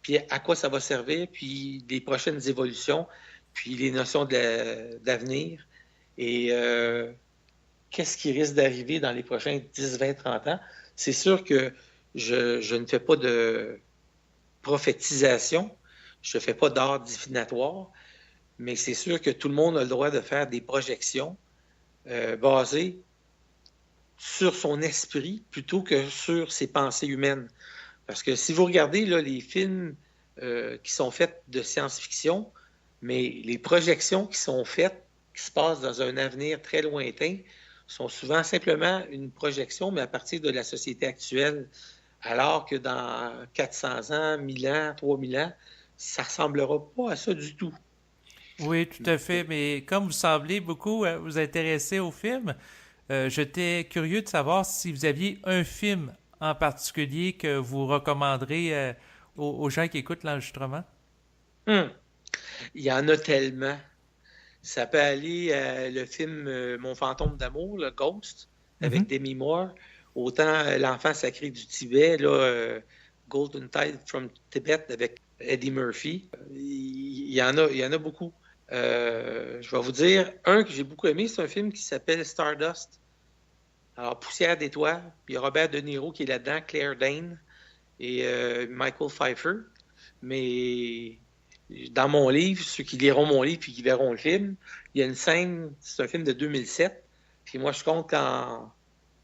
puis à quoi ça va servir, puis les prochaines évolutions, puis les notions d'avenir et qu'est-ce qui risque d'arriver dans les prochains 10, 20, 30 ans. C'est sûr que je ne fais pas de prophétisation, je ne fais pas d'art divinatoire, mais c'est sûr que tout le monde a le droit de faire des projections basées sur son esprit plutôt que sur ses pensées humaines. Parce que si vous regardez là, les films qui sont faits de science-fiction, mais les projections qui sont faites, qui se passent dans un avenir très lointain, sont souvent simplement une projection, mais à partir de la société actuelle. Alors que dans 400 ans, 1000 ans, 3000 ans, ça ne ressemblera pas à ça du tout. Oui, tout à fait. Mais comme vous semblez beaucoup vous intéresser au film, j'étais curieux de savoir si vous aviez un film en particulier que vous recommanderez aux gens qui écoutent l'enregistrement. Hum. Il y en a tellement. Ça peut aller le film Mon fantôme d'amour, le Ghost, avec Mhm. Demi Moore. Autant L'enfant sacré du Tibet, là, Golden Tide from Tibet avec Eddie Murphy. Il y en a beaucoup. Je vais vous dire, un que j'ai beaucoup aimé, c'est un film qui s'appelle Stardust. Alors, Poussière d'étoiles. Il y a Robert De Niro qui est là-dedans, Claire Danes et Michael Pfeiffer. Mais dans mon livre, ceux qui liront mon livre puis qui verront le film, il y a une scène, c'est un film de 2007. Puis moi, je compte en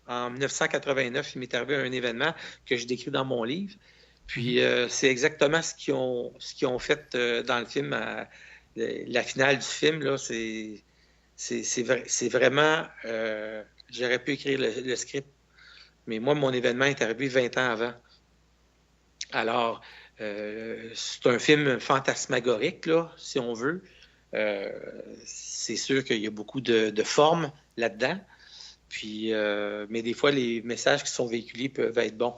1989, il m'est arrivé un événement que je décris dans mon livre. Mhm. Puis c'est exactement ce qu'ils ont fait dans le film. La finale du film, là, c'est vraiment... j'aurais pu écrire le script, mais moi, mon événement est arrivé 20 ans avant. Alors, c'est un film fantasmagorique, là, si on veut. C'est sûr qu'il y a beaucoup de formes là-dedans. Puis, mais des fois, les messages qui sont véhiculés peuvent être bons.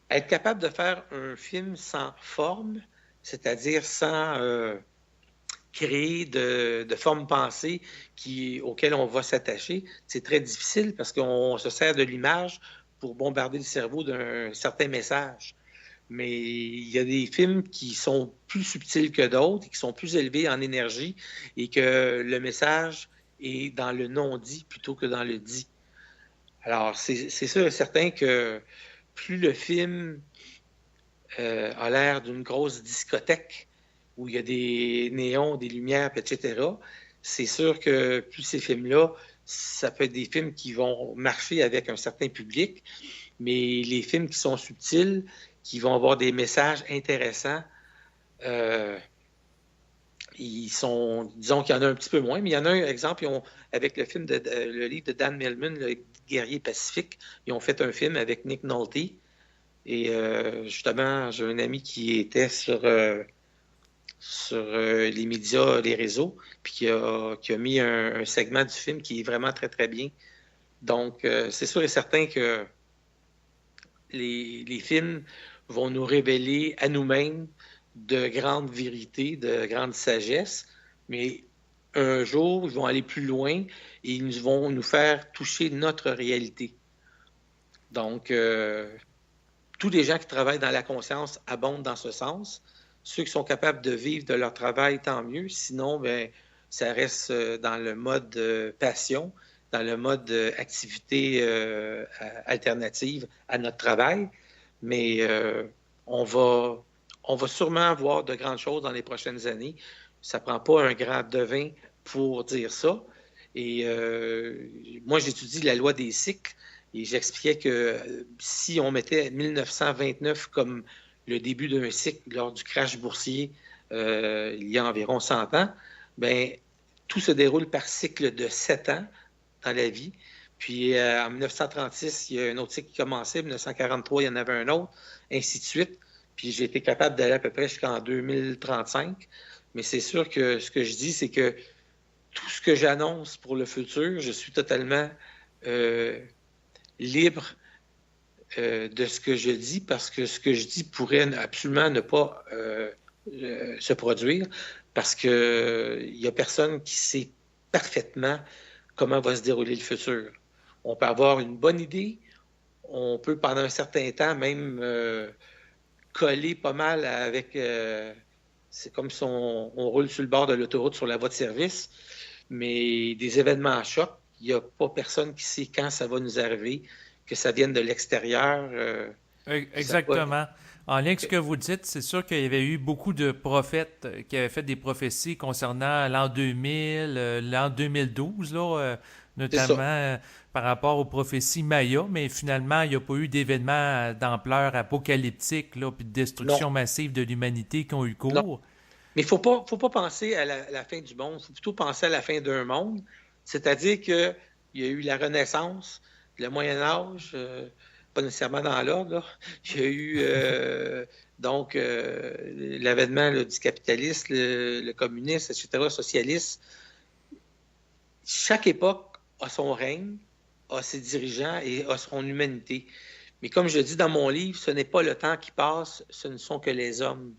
Être capable de faire un film sans forme, c'est-à-dire sans créer de forme pensée auquel on va s'attacher, c'est très difficile parce qu'on se sert de l'image pour bombarder le cerveau d'un certain message. Mais il y a des films qui sont plus subtils que d'autres, et qui sont plus élevés en énergie et que le message est dans le non-dit plutôt que dans le dit. Alors, c'est sûr et certain que plus le film a l'air d'une grosse discothèque où il y a des néons, des lumières, etc., c'est sûr que plus ces films-là, ça peut être des films qui vont marcher avec un certain public, mais les films qui sont subtils, qui vont avoir des messages intéressants, ils sont, disons qu'il y en a un petit peu moins, mais il y en a un exemple, avec le film le livre de Dan Millman, Le guerrier pacifique, ils ont fait un film avec Nick Nolte. Et justement, j'ai un ami qui était sur les médias, les réseaux, puis qui a mis un segment du film qui est vraiment très, très bien. Donc, c'est sûr et certain que les films vont nous révéler à nous-mêmes de grandes vérités, de grandes sagesses, mais un jour, ils vont aller plus loin et ils vont nous faire toucher notre réalité. Donc, tous les gens qui travaillent dans la conscience abondent dans ce sens. Ceux qui sont capables de vivre de leur travail, tant mieux. Sinon, bien, ça reste dans le mode passion, dans le mode activité alternative à notre travail. Mais on va sûrement voir de grandes choses dans les prochaines années. Ça ne prend pas un grand devin pour dire ça. Et moi, j'étudie la loi des cycles. Et j'expliquais que si on mettait 1929 comme le début d'un cycle lors du crash boursier il y a environ 100 ans, bien, tout se déroule par cycle de 7 ans dans la vie. Puis en 1936, il y a un autre cycle qui commençait. En 1943, il y en avait un autre, ainsi de suite. Puis j'ai été capable d'aller à peu près jusqu'en 2035. Mais c'est sûr que ce que je dis, c'est que tout ce que j'annonce pour le futur, je suis totalement libre de ce que je dis parce que ce que je dis pourrait absolument ne pas se produire parce qu'il n'y a personne qui sait parfaitement comment va se dérouler le futur. On peut avoir une bonne idée, on peut pendant un certain temps même coller pas mal avec... c'est comme si on roule sur le bord de l'autoroute sur la voie de service, mais des événements à choc, il n'y a pas personne qui sait quand ça va nous arriver, que ça vienne de l'extérieur. Exactement. En lien avec ce que vous dites, c'est sûr qu'il y avait eu beaucoup de prophètes qui avaient fait des prophéties concernant l'an 2000, l'an 2012, là, notamment par rapport aux prophéties Maya, mais finalement, il n'y a pas eu d'événements d'ampleur apocalyptique, là, puis de destruction Non, massive de l'humanité qui ont eu non. cours. Mais il ne faut pas penser à la fin du monde, il faut plutôt penser à la fin d'un monde, c'est-à-dire qu'il y a eu la Renaissance, le Moyen Âge, pas nécessairement dans l'ordre, là. Il y a eu donc l'avènement là, du capitalisme, le communisme, etc., socialiste. Chaque époque a son règne, a ses dirigeants et a son humanité. Mais comme je dis dans mon livre, ce n'est pas le temps qui passe, ce ne sont que les hommes.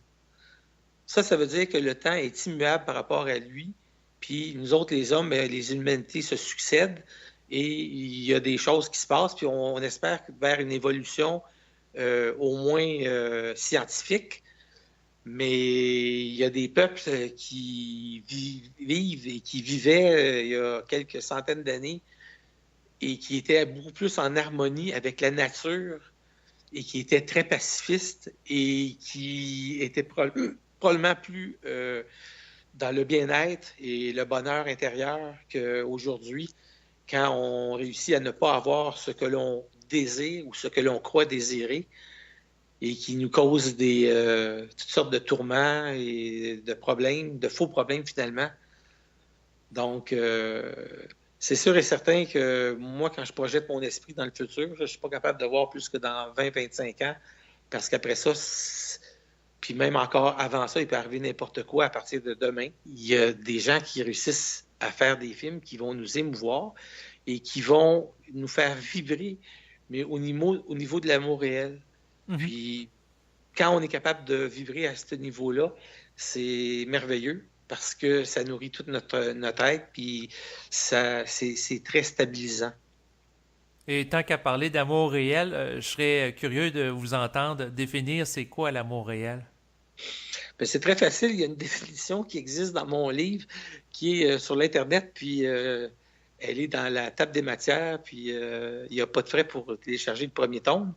Ça veut dire que le temps est immuable par rapport à lui. Puis nous autres, les hommes, les humanités se succèdent et il y a des choses qui se passent. Puis on espère vers une évolution au moins scientifique. Mais il y a des peuples qui vivent et qui vivaient il y a quelques centaines d'années et qui étaient beaucoup plus en harmonie avec la nature et qui étaient très pacifistes et qui étaient probablement plus dans le bien-être et le bonheur intérieur qu'aujourd'hui, quand on réussit à ne pas avoir ce que l'on désire ou ce que l'on croit désirer et qui nous cause toutes sortes de tourments et de problèmes, de faux problèmes finalement. Donc, c'est sûr et certain que moi, quand je projette mon esprit dans le futur, je ne suis pas capable de voir plus que dans 20-25 ans, parce qu'après ça, puis même encore avant ça, il peut arriver n'importe quoi à partir de demain. Il y a des gens qui réussissent à faire des films qui vont nous émouvoir et qui vont nous faire vibrer, mais au niveau de l'amour réel. Mhm. Puis, quand on est capable de vibrer à ce niveau-là, c'est merveilleux parce que ça nourrit toute notre être, puis c'est très stabilisant. Et tant qu'à parler d'amour réel, je serais curieux de vous entendre définir c'est quoi l'amour réel. Ben, c'est très facile, il y a une définition qui existe dans mon livre qui est sur l'Internet, puis elle est dans la table des matières, puis il n'y a pas de frais pour télécharger le premier tome.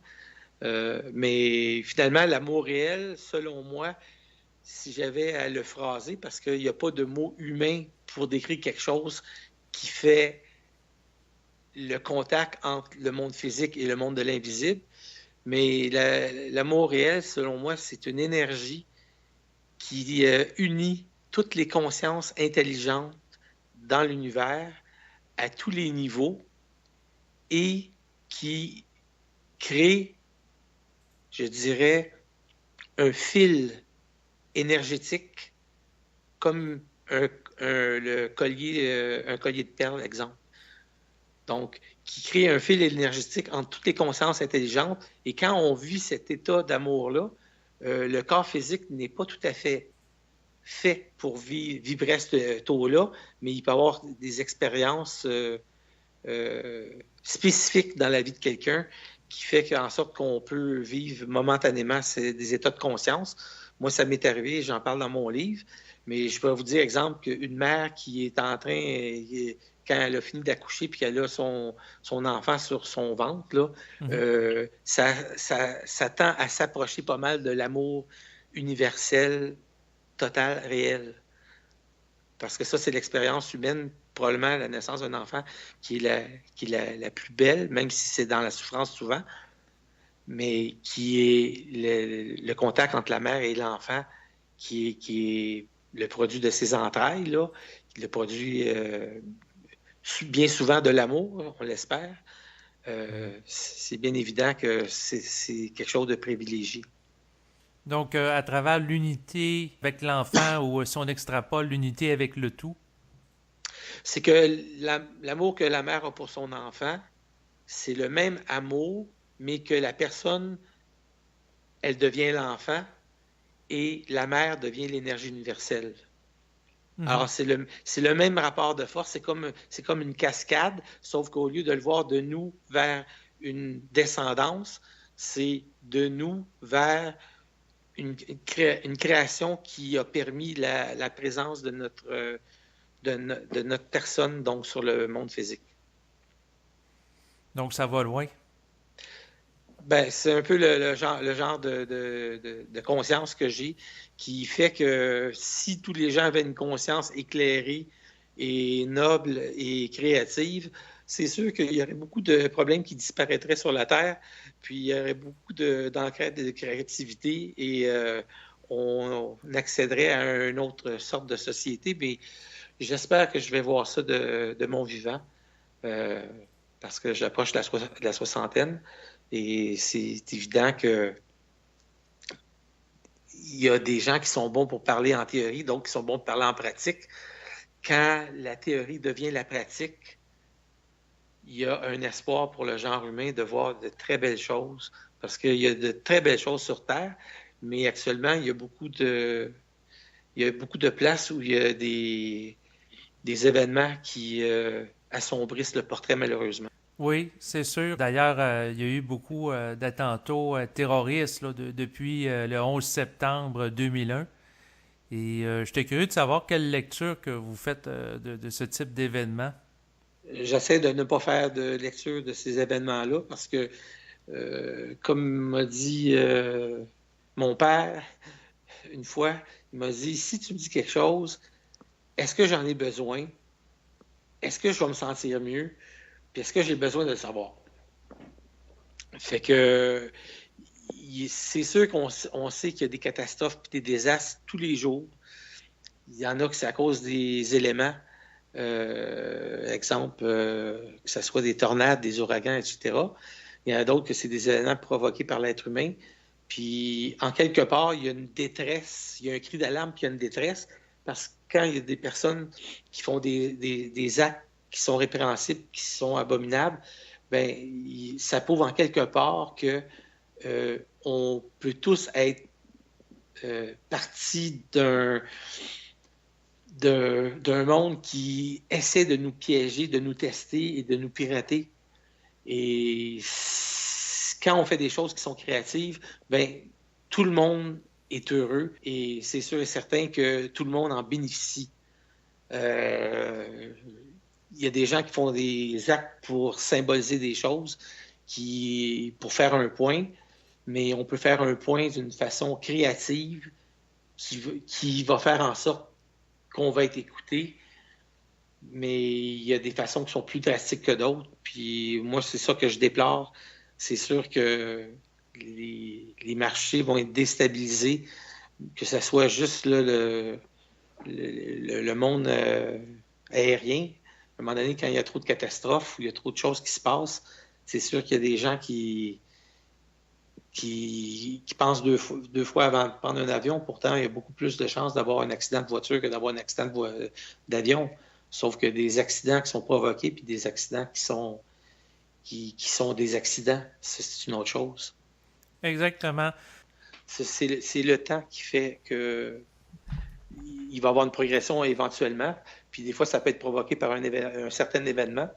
Mais finalement, l'amour réel, selon moi, si j'avais à le phraser, parce qu'il n'y a pas de mot humain pour décrire quelque chose qui fait le contact entre le monde physique et le monde de l'invisible, mais l'amour réel, selon moi, c'est une énergie qui unit toutes les consciences intelligentes dans l'univers à tous les niveaux et qui crée, je dirais, un fil énergétique comme le collier, un collier de perles, exemple. Donc, qui crée un fil énergétique entre toutes les consciences intelligentes. Et quand on vit cet état d'amour-là, le corps physique n'est pas tout à fait pour vibrer à ce taux-là, mais il peut y avoir des expériences spécifiques dans la vie de quelqu'un qui fait en sorte qu'on peut vivre momentanément des états de conscience. Moi, ça m'est arrivé, j'en parle dans mon livre, mais je peux vous dire, exemple, qu'une mère qui est en train, quand elle a fini d'accoucher puis qu'elle a son enfant sur son ventre, là, Mhm. ça tend à s'approcher pas mal de l'amour universel, total, réel. Parce que ça, c'est l'expérience humaine, probablement la naissance d'un enfant, qui est la plus belle, même si c'est dans la souffrance souvent, mais qui est le contact entre la mère et l'enfant, qui est le produit de ses entrailles, là, le produit bien souvent de l'amour, on l'espère. C'est bien évident que c'est quelque chose de privilégié. Donc, à travers l'unité avec l'enfant ou si on extrapole l'unité avec le tout. C'est que l'amour que la mère a pour son enfant, c'est le même amour, mais que la personne, elle devient l'enfant et la mère devient l'énergie universelle. Mhm. Alors, c'est le même rapport de force, c'est comme une cascade, sauf qu'au lieu de le voir de nous vers une descendance, c'est de nous vers une création qui a permis la présence de notre personne donc sur le monde physique. Donc, ça va loin. Ben, c'est un peu le genre de conscience que j'ai qui fait que si tous les gens avaient une conscience éclairée et noble et créative, c'est sûr qu'il y aurait beaucoup de problèmes qui disparaîtraient sur la Terre, puis il y aurait beaucoup d'entraide et de créativité et on accéderait à une autre sorte de société. Mais j'espère que je vais voir ça de mon vivant. Euh, Parce que j'approche de la soixantaine et c'est évident qu'il y a des gens qui sont bons pour parler en théorie, donc qui sont bons pour parler en pratique. Quand la théorie devient la pratique, il y a un espoir pour le genre humain de voir de très belles choses, parce qu'il y a de très belles choses sur Terre, mais actuellement, il y a beaucoup de places où il y a des événements qui assombrissent le portrait malheureusement. Oui, c'est sûr. D'ailleurs, il y a eu beaucoup d'attentats terroristes là, depuis le 11 septembre 2001. Et j'étais curieux de savoir quelle lecture que vous faites de ce type d'événement. J'essaie de ne pas faire de lecture de ces événements-là parce que, comme m'a dit mon père une fois, il m'a dit, si tu me dis quelque chose, est-ce que j'en ai besoin? Est-ce que je vais me sentir mieux? Puis est-ce que j'ai besoin de le savoir? Fait que c'est sûr qu'on sait qu'il y a des catastrophes et des désastres tous les jours. Il y en a que c'est à cause des éléments. Exemple, que ce soit des tornades, des ouragans, etc. Il y en a d'autres que c'est des événements provoqués par l'être humain. Puis, en quelque part, il y a une détresse, il y a un cri d'alarme, puis il y a une détresse, parce que quand il y a des personnes qui font des actes qui sont répréhensibles, qui sont abominables, ben, ça prouve en quelque part que on peut tous être partie d'un monde qui essaie de nous piéger, de nous tester et de nous pirater. Et quand on fait des choses qui sont créatives, ben tout le monde est heureux et c'est sûr et certain que tout le monde en bénéficie. Il y a des gens qui font des actes pour symboliser des choses, pour faire un point, mais on peut faire un point d'une façon créative qui va faire en sorte qu'on va être écouté, mais il y a des façons qui sont plus drastiques que d'autres. Puis moi, c'est ça que je déplore. C'est sûr que les marchés vont être déstabilisés, que ce soit juste là, le monde aérien. À un moment donné, quand il y a trop de catastrophes ou il y a trop de choses qui se passent, c'est sûr qu'il y a des gens qui pensent deux fois avant de prendre un avion. Pourtant, il y a beaucoup plus de chances d'avoir un accident de voiture que d'avoir un accident d'avion. Sauf que des accidents qui sont provoqués puis des accidents qui sont des accidents, c'est une autre chose. Exactement. C'est le temps qui fait que il va y avoir une progression éventuellement. Puis des fois, ça peut être provoqué par un certain événement.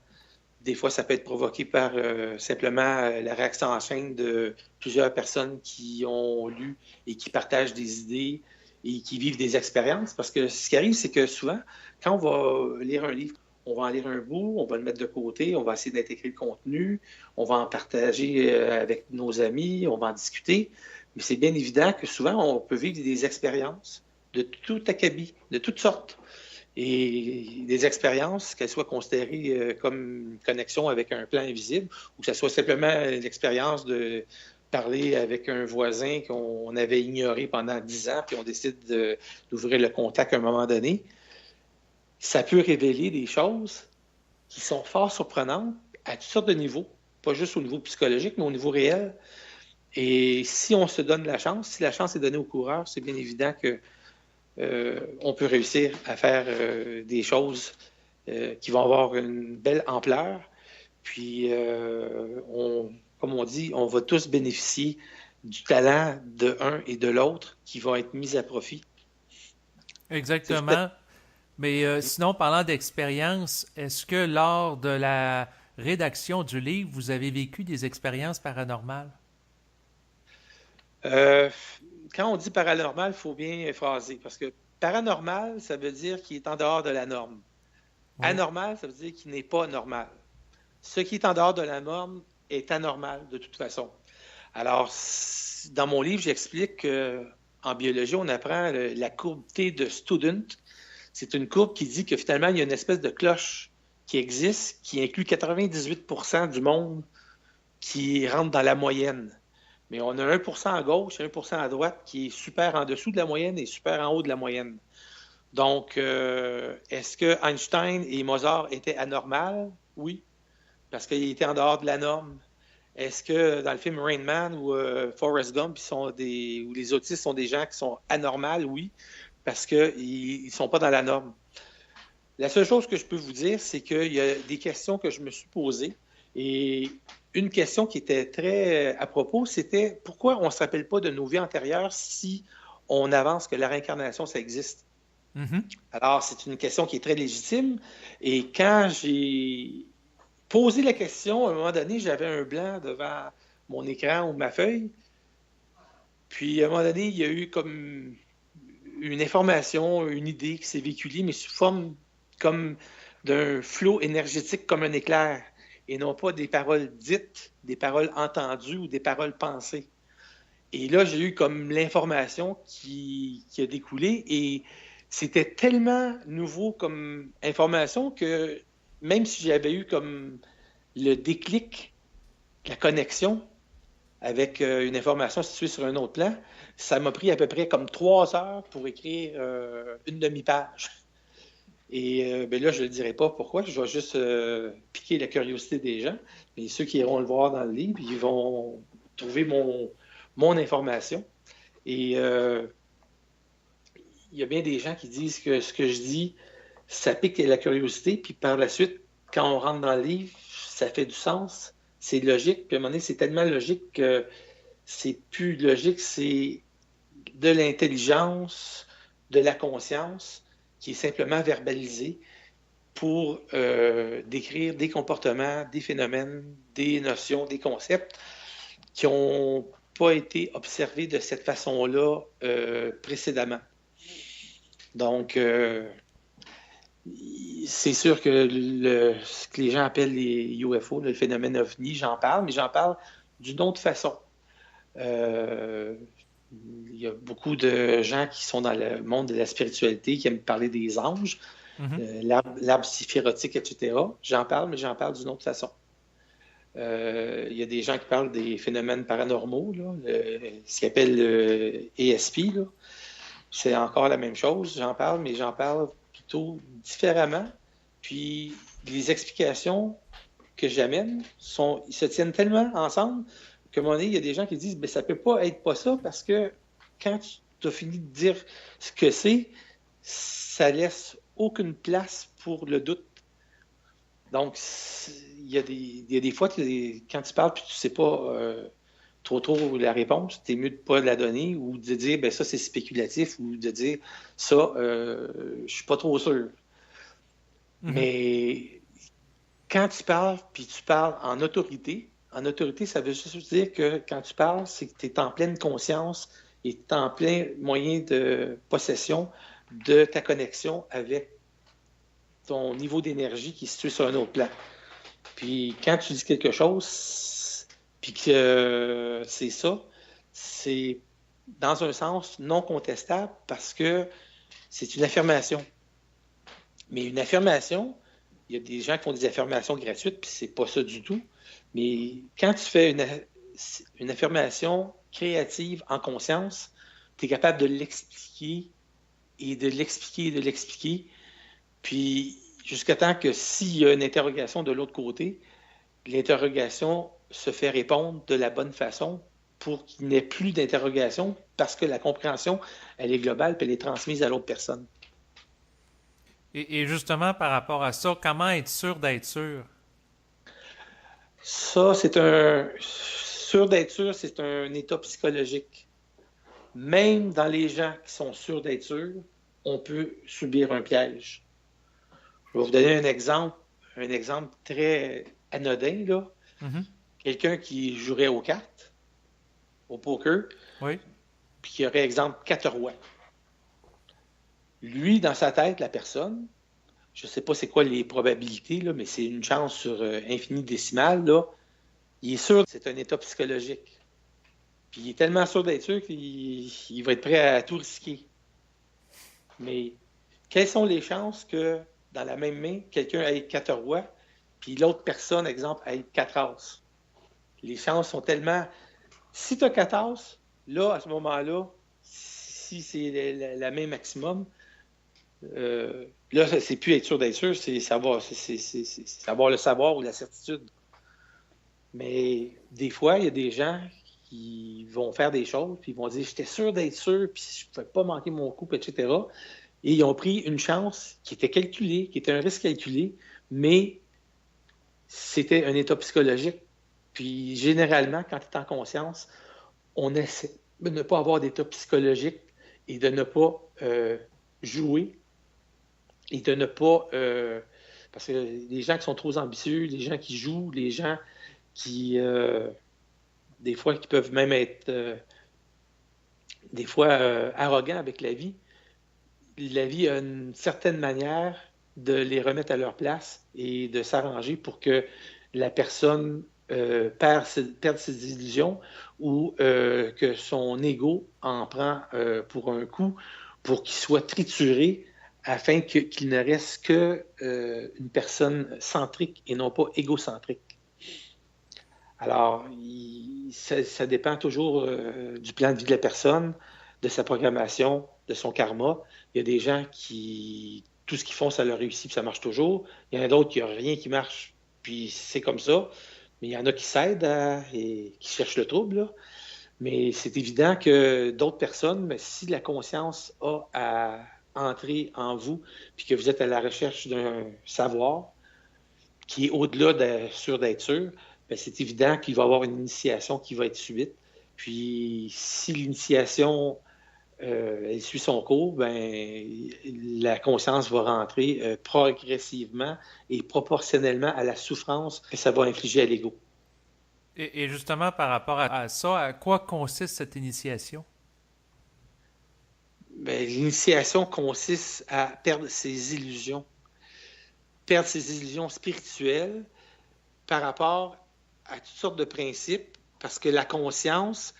Des fois, ça peut être provoqué par simplement la réaction en chaîne de plusieurs personnes qui ont lu et qui partagent des idées et qui vivent des expériences. Parce que ce qui arrive, c'est que souvent, quand on va lire un livre, on va en lire un bout, on va le mettre de côté, on va essayer d'intégrer le contenu, on va en partager avec nos amis, on va en discuter. Mais c'est bien évident que souvent, on peut vivre des expériences de tout acabit, de toutes sortes. Et des expériences, qu'elles soient considérées comme une connexion avec un plan invisible ou que ce soit simplement l'expérience de parler avec un voisin qu'on avait ignoré pendant 10 ans, puis on décide d'ouvrir le contact à un moment donné, ça peut révéler des choses qui sont fort surprenantes à toutes sortes de niveaux, pas juste au niveau psychologique, mais au niveau réel. Et si on se donne la chance, si la chance est donnée au coureur, c'est bien évident que on peut réussir à faire des choses qui vont avoir une belle ampleur. Puis, comme on dit, on va tous bénéficier du talent de un et de l'autre qui va être mis à profit. Exactement. Mais sinon, parlant d'expérience, est-ce que lors de la rédaction du livre, vous avez vécu des expériences paranormales? Euh, Quand on dit paranormal, il faut bien phraser, parce que paranormal, ça veut dire qu'il est en dehors de la norme. Oui. Anormal, ça veut dire qu'il n'est pas normal. Ce qui est en dehors de la norme est anormal de toute façon. Alors, dans mon livre, j'explique qu'en biologie, on apprend la courbe T de Student. C'est une courbe qui dit que finalement, il y a une espèce de cloche qui existe, qui inclut 98% du monde qui rentre dans la moyenne. Mais on a 1% à gauche et 1% à droite qui est super en dessous de la moyenne et super en haut de la moyenne. Donc, est-ce que Einstein et Mozart étaient anormaux? Oui, parce qu'ils étaient en dehors de la norme. Est-ce que dans le film Rain Man ou Forrest Gump, où les autistes sont des gens qui sont anormaux? Oui, parce qu'ils ne sont pas dans la norme. La seule chose que je peux vous dire, c'est qu'il y a des questions que je me suis posées. Et une question qui était très à propos, c'était pourquoi on ne se rappelle pas de nos vies antérieures si on avance que la réincarnation, ça existe? Mhm. Alors, c'est une question qui est très légitime. Et quand j'ai posé la question, à un moment donné, j'avais un blanc devant mon écran ou ma feuille. Puis, à un moment donné, il y a eu comme une information, une idée qui s'est véhiculée, mais sous forme comme d'un flot énergétique comme un éclair, et non pas des paroles dites, des paroles entendues ou des paroles pensées. Et là, j'ai eu comme l'information qui a découlé, et c'était tellement nouveau comme information que même si j'avais eu comme le déclic, la connexion avec une information située sur un autre plan, ça m'a pris à peu près comme 3 heures pour écrire une demi-page. Et ben là, je ne le dirai pas pourquoi, je vais juste piquer la curiosité des gens. Mais ceux qui iront le voir dans le livre, ils vont trouver mon information. Et il y a bien des gens qui disent que ce que je dis, ça pique la curiosité, puis par la suite, quand on rentre dans le livre, ça fait du sens, c'est logique, puis à un moment donné, c'est tellement logique que c'est plus logique, c'est de l'intelligence, de la conscience, qui est simplement verbalisée pour décrire des comportements, des phénomènes, des notions, des concepts qui n'ont pas été observés de cette façon-là précédemment. Donc, c'est sûr que ce que les gens appellent les UFO, le phénomène OVNI, j'en parle, mais j'en parle d'une autre façon. Euh, il y a beaucoup de gens qui sont dans le monde de la spiritualité, qui aiment parler des anges, l'arbre séphirotique, etc. J'en parle, mais j'en parle d'une autre façon. Il y a des gens qui parlent des phénomènes paranormaux, là, ce qu'ils appellent le ESP. Là. C'est encore la même chose, j'en parle, mais j'en parle plutôt différemment. Puis les explications que j'amène ils se tiennent tellement ensemble qu'à un moment donné, il y a des gens qui disent ben, ça peut pas être pas ça parce que quand tu as fini de dire ce que c'est, ça laisse aucune place pour le doute. Donc, il y a des fois, quand tu parles puis tu sais pas trop la réponse, tu es mieux de ne pas la donner ou de dire ben ça c'est spéculatif ou de dire ça, je suis pas trop sûr. Mais quand tu parles, puis tu parles en autorité, ça veut juste dire que quand tu parles, c'est que tu es en pleine conscience et tu es en plein moyen de possession de ta connexion avec ton niveau d'énergie qui est situé sur un autre plan. Puis quand tu dis quelque chose, puis que c'est ça, c'est dans un sens non contestable parce que c'est une affirmation. Mais une affirmation, il y a des gens qui font des affirmations gratuites, puis c'est pas ça du tout. Mais quand tu fais une affirmation créative en conscience, tu es capable de l'expliquer et de l'expliquer et de l'expliquer. Puis jusqu'à temps que s'il y a une interrogation de l'autre côté, l'interrogation se fait répondre de la bonne façon pour qu'il n'ait plus d'interrogation parce que la compréhension, elle est globale, puis elle est transmise à l'autre personne. Et justement, par rapport à ça, comment être sûr d'être sûr? Ça, c'est un... Sûr d'être sûr, c'est un état psychologique. Même dans les gens qui sont sûrs d'être sûrs, on peut subir un piège. Je vais vous donner un exemple très anodin, là. Quelqu'un qui jouerait aux cartes, au poker, oui. Puis qui aurait, exemple, 4 rois. Lui, dans sa tête, la personne, je ne sais pas c'est quoi les probabilités, là, mais c'est une chance sur infini décimale, là, il est sûr que c'est un état psychologique. Puis il est tellement sûr d'être sûr qu'il va être prêt à tout risquer. Mais quelles sont les chances que dans la même main, quelqu'un ait 4 rois, puis l'autre personne, exemple, ait 4 as? Les chances sont tellement... Si tu as 4 as, là, à ce moment-là, si c'est la main maximum, là, c'est plus être sûr d'être sûr, c'est savoir, c'est savoir le savoir ou la certitude. Mais des fois, il y a des gens qui vont faire des choses, puis ils vont dire j'étais sûr d'être sûr, puis je ne pouvais pas manquer mon coup, etc. Et ils ont pris une chance qui était calculée, qui était un risque calculé, mais c'était un état psychologique. Puis généralement, quand tu es en conscience, on essaie de ne pas avoir d'état psychologique et de ne pas jouer et de ne pas... parce que les gens qui sont trop ambitieux, les gens qui jouent, les gens qui... des fois, qui peuvent même être des fois arrogants avec la vie a une certaine manière de les remettre à leur place et de s'arranger pour que la personne perde ses illusions ou que son ego en prend pour un coup pour qu'il soit trituré afin qu'il ne reste que une personne centrique et non pas égocentrique. Alors, ça dépend toujours du plan de vie de la personne, de sa programmation, de son karma. Il y a des gens qui tout ce qu'ils font, ça leur réussit, puis ça marche toujours. Il y en a d'autres qui n'ont rien qui marche, puis c'est comme ça. Mais il y en a qui s'aident et qui cherchent le trouble, là. Mais c'est évident que d'autres personnes, mais si la conscience a à entrer en vous, puis que vous êtes à la recherche d'un savoir qui est au-delà d'être sûr, bien, c'est évident qu'il va y avoir une initiation qui va être subite. Puis si l'initiation elle suit son cours, ben, la conscience va rentrer progressivement et proportionnellement à la souffrance que ça va infliger à l'ego. Et justement, par rapport à ça, à quoi consiste cette initiation? Ben, l'initiation consiste à perdre ses illusions spirituelles par rapport à toutes sortes de principes, parce que la conscience,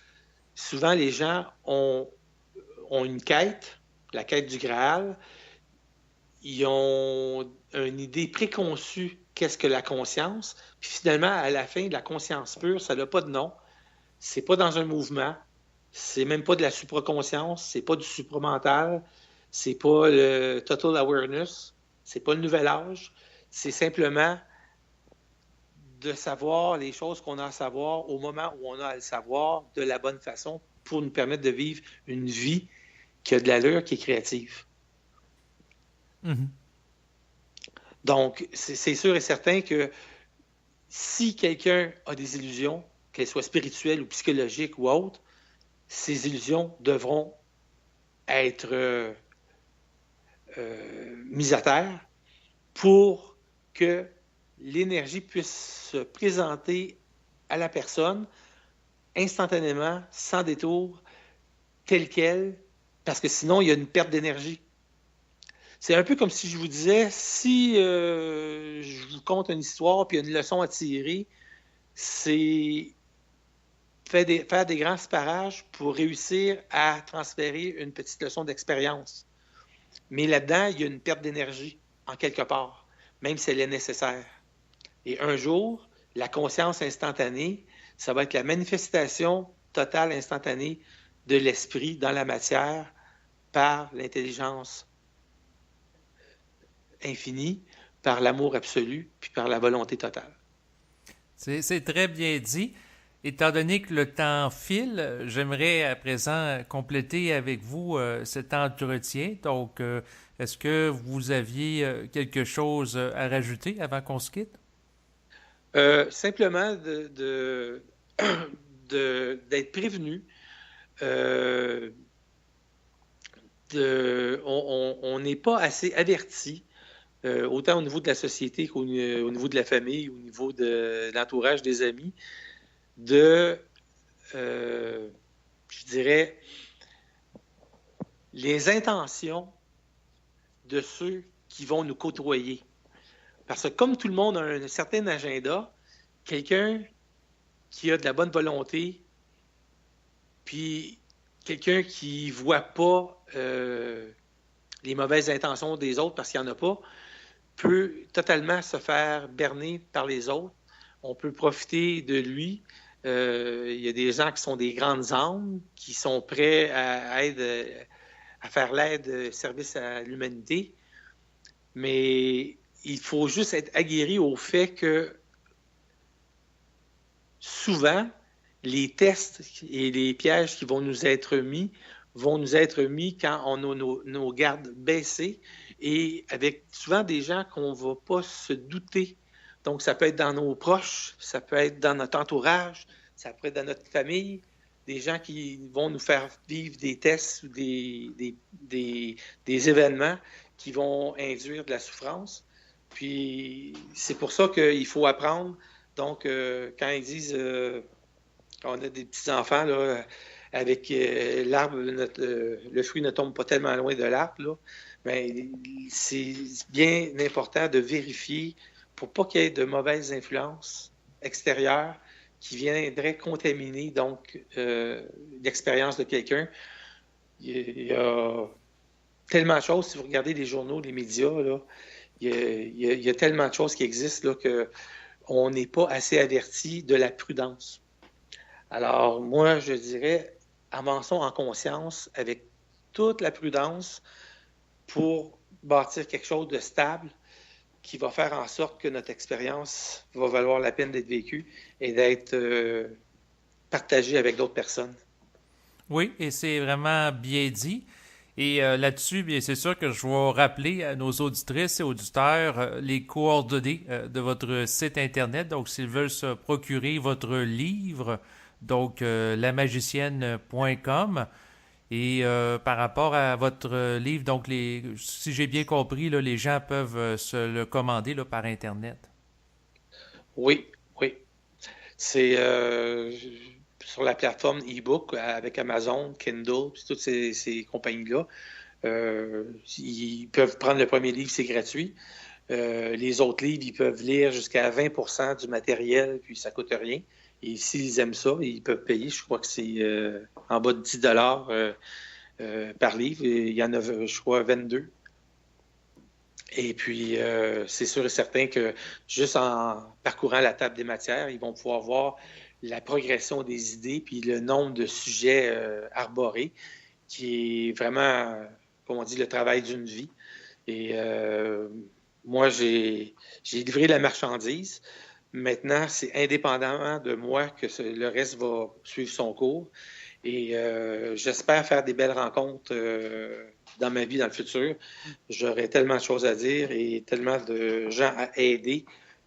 souvent les gens ont une quête, la quête du Graal, ils ont une idée préconçue qu'est-ce que la conscience, puis finalement, à la fin, de la conscience pure, ça n'a pas de nom, c'est pas dans un mouvement, c'est même pas de la supraconscience, c'est pas du supramental, c'est pas le total awareness, c'est pas le nouvel âge, c'est simplement de savoir les choses qu'on a à savoir au moment où on a à le savoir de la bonne façon pour nous permettre de vivre une vie qui a de l'allure, qui est créative. Mhm. Donc, c'est sûr et certain que si quelqu'un a des illusions, qu'elles soient spirituelles ou psychologiques ou autres, ces illusions devront être mises à terre pour que l'énergie puisse se présenter à la personne instantanément, sans détour, telle qu'elle, parce que sinon, il y a une perte d'énergie. C'est un peu comme si je vous disais, si je vous conte une histoire puis il y a une leçon à tirer, c'est faire des grands parages pour réussir à transférer une petite leçon d'expérience. Mais là-dedans, il y a une perte d'énergie, en quelque part, même si elle est nécessaire. Et un jour, la conscience instantanée, ça va être la manifestation totale instantanée de l'esprit dans la matière par l'intelligence infinie, par l'amour absolu, puis par la volonté totale. C'est très bien dit. Étant donné que le temps file, j'aimerais à présent compléter avec vous cet entretien. Donc, est-ce que vous aviez quelque chose à rajouter avant qu'on se quitte? Simplement d'être prévenu. Euh, on n'est pas assez averti, autant au niveau de la société qu'au niveau de la famille, au niveau de l'entourage des amis, de, je dirais, les intentions de ceux qui vont nous côtoyer. Parce que comme tout le monde a un certain agenda, quelqu'un qui a de la bonne volonté, puis quelqu'un qui ne voit pas les mauvaises intentions des autres parce qu'il n'y en a pas, peut totalement se faire berner par les autres. On peut profiter de lui. Il y a des gens qui sont des grandes âmes, qui sont prêts à faire l'aide, service à l'humanité. Mais il faut juste être aguerri au fait que souvent, les tests et les pièges qui vont nous être mis quand on a nos gardes baissées et avec souvent des gens qu'on ne va pas se douter. Donc, ça peut être dans nos proches, ça peut être dans notre entourage, ça peut être dans notre famille, des gens qui vont nous faire vivre des tests ou des événements qui vont induire de la souffrance. Puis, c'est pour ça qu'il faut apprendre. Donc, quand ils disent on a des petits-enfants, là, avec l'arbre, le fruit ne tombe pas tellement loin de l'arbre, là, mais c'est bien important de vérifier pour pas qu'il y ait de mauvaises influences extérieures qui viendraient contaminer donc l'expérience de quelqu'un. Il y a tellement de choses, si vous regardez les journaux, les médias, là, il y a tellement de choses qui existent là, qu'on n'est pas assez averti de la prudence. Alors, moi, je dirais, avançons en conscience avec toute la prudence pour bâtir quelque chose de stable qui va faire en sorte que notre expérience va valoir la peine d'être vécue et d'être partagée avec d'autres personnes. Oui, et c'est vraiment bien dit. Et là-dessus, bien, c'est sûr que je vais rappeler à nos auditrices et auditeurs les coordonnées de votre site Internet. Donc, s'ils veulent se procurer votre livre, donc lamagicienne.com. Et par rapport à votre livre, donc, si j'ai bien compris, là, les gens peuvent se le commander là, par Internet. Oui, oui. C'est sur la plateforme e-book avec Amazon, Kindle, puis toutes ces compagnies-là. Ils peuvent prendre le premier livre, c'est gratuit. Les autres livres, ils peuvent lire jusqu'à 20% du matériel, puis ça coûte rien. Et s'ils aiment ça, ils peuvent payer. Je crois que c'est en bas de 10 dollars par livre. Et il y en a, je crois, 22. Et puis, c'est sûr et certain que juste en parcourant la table des matières, ils vont pouvoir voir la progression des idées puis le nombre de sujets arborés, qui est vraiment, comme on dit, le travail d'une vie. Et moi, j'ai livré la marchandise. Maintenant, c'est indépendamment de moi que le reste va suivre son cours. Et j'espère faire des belles rencontres dans ma vie, dans le futur. J'aurai tellement de choses à dire et tellement de gens à aider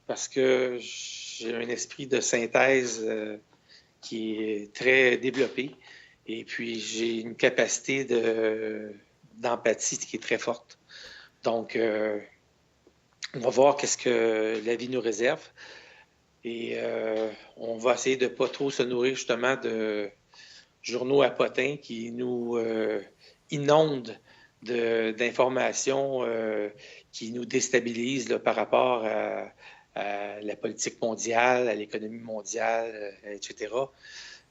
parce que j'ai un esprit de synthèse qui est très développé. Et puis, j'ai une capacité d'empathie qui est très forte. Donc, on va voir qu'est-ce que la vie nous réserve. Et on va essayer de ne pas trop se nourrir justement de journaux à potins qui nous inondent d'informations qui nous déstabilisent là, par rapport à la politique mondiale, à l'économie mondiale, etc.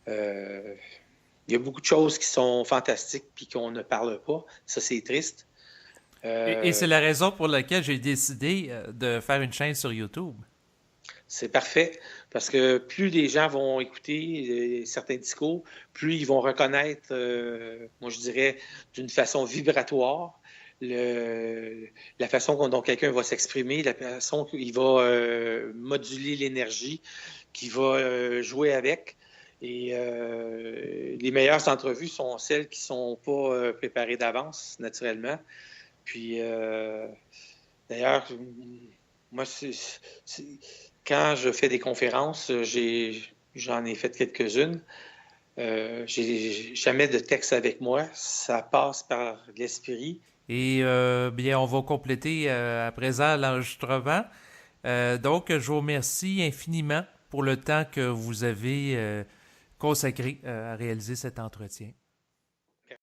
Il y a beaucoup de choses qui sont fantastiques puis qu'on ne parle pas. Ça, c'est triste. Et c'est la raison pour laquelle j'ai décidé de faire une chaîne sur YouTube. C'est parfait, parce que plus les gens vont écouter certains discours, plus ils vont reconnaître, moi je dirais, d'une façon vibratoire, la façon dont quelqu'un va s'exprimer, la façon qu'il va moduler l'énergie, qu'il va jouer avec. Et les meilleures entrevues sont celles qui ne sont pas préparées d'avance, naturellement. Puis, d'ailleurs, moi, quand je fais des conférences, j'en ai fait quelques-unes. J'ai jamais de texte avec moi. Ça passe par l'esprit. Et bien, on va compléter à présent l'enregistrement. Donc, je vous remercie infiniment pour le temps que vous avez consacré à réaliser cet entretien.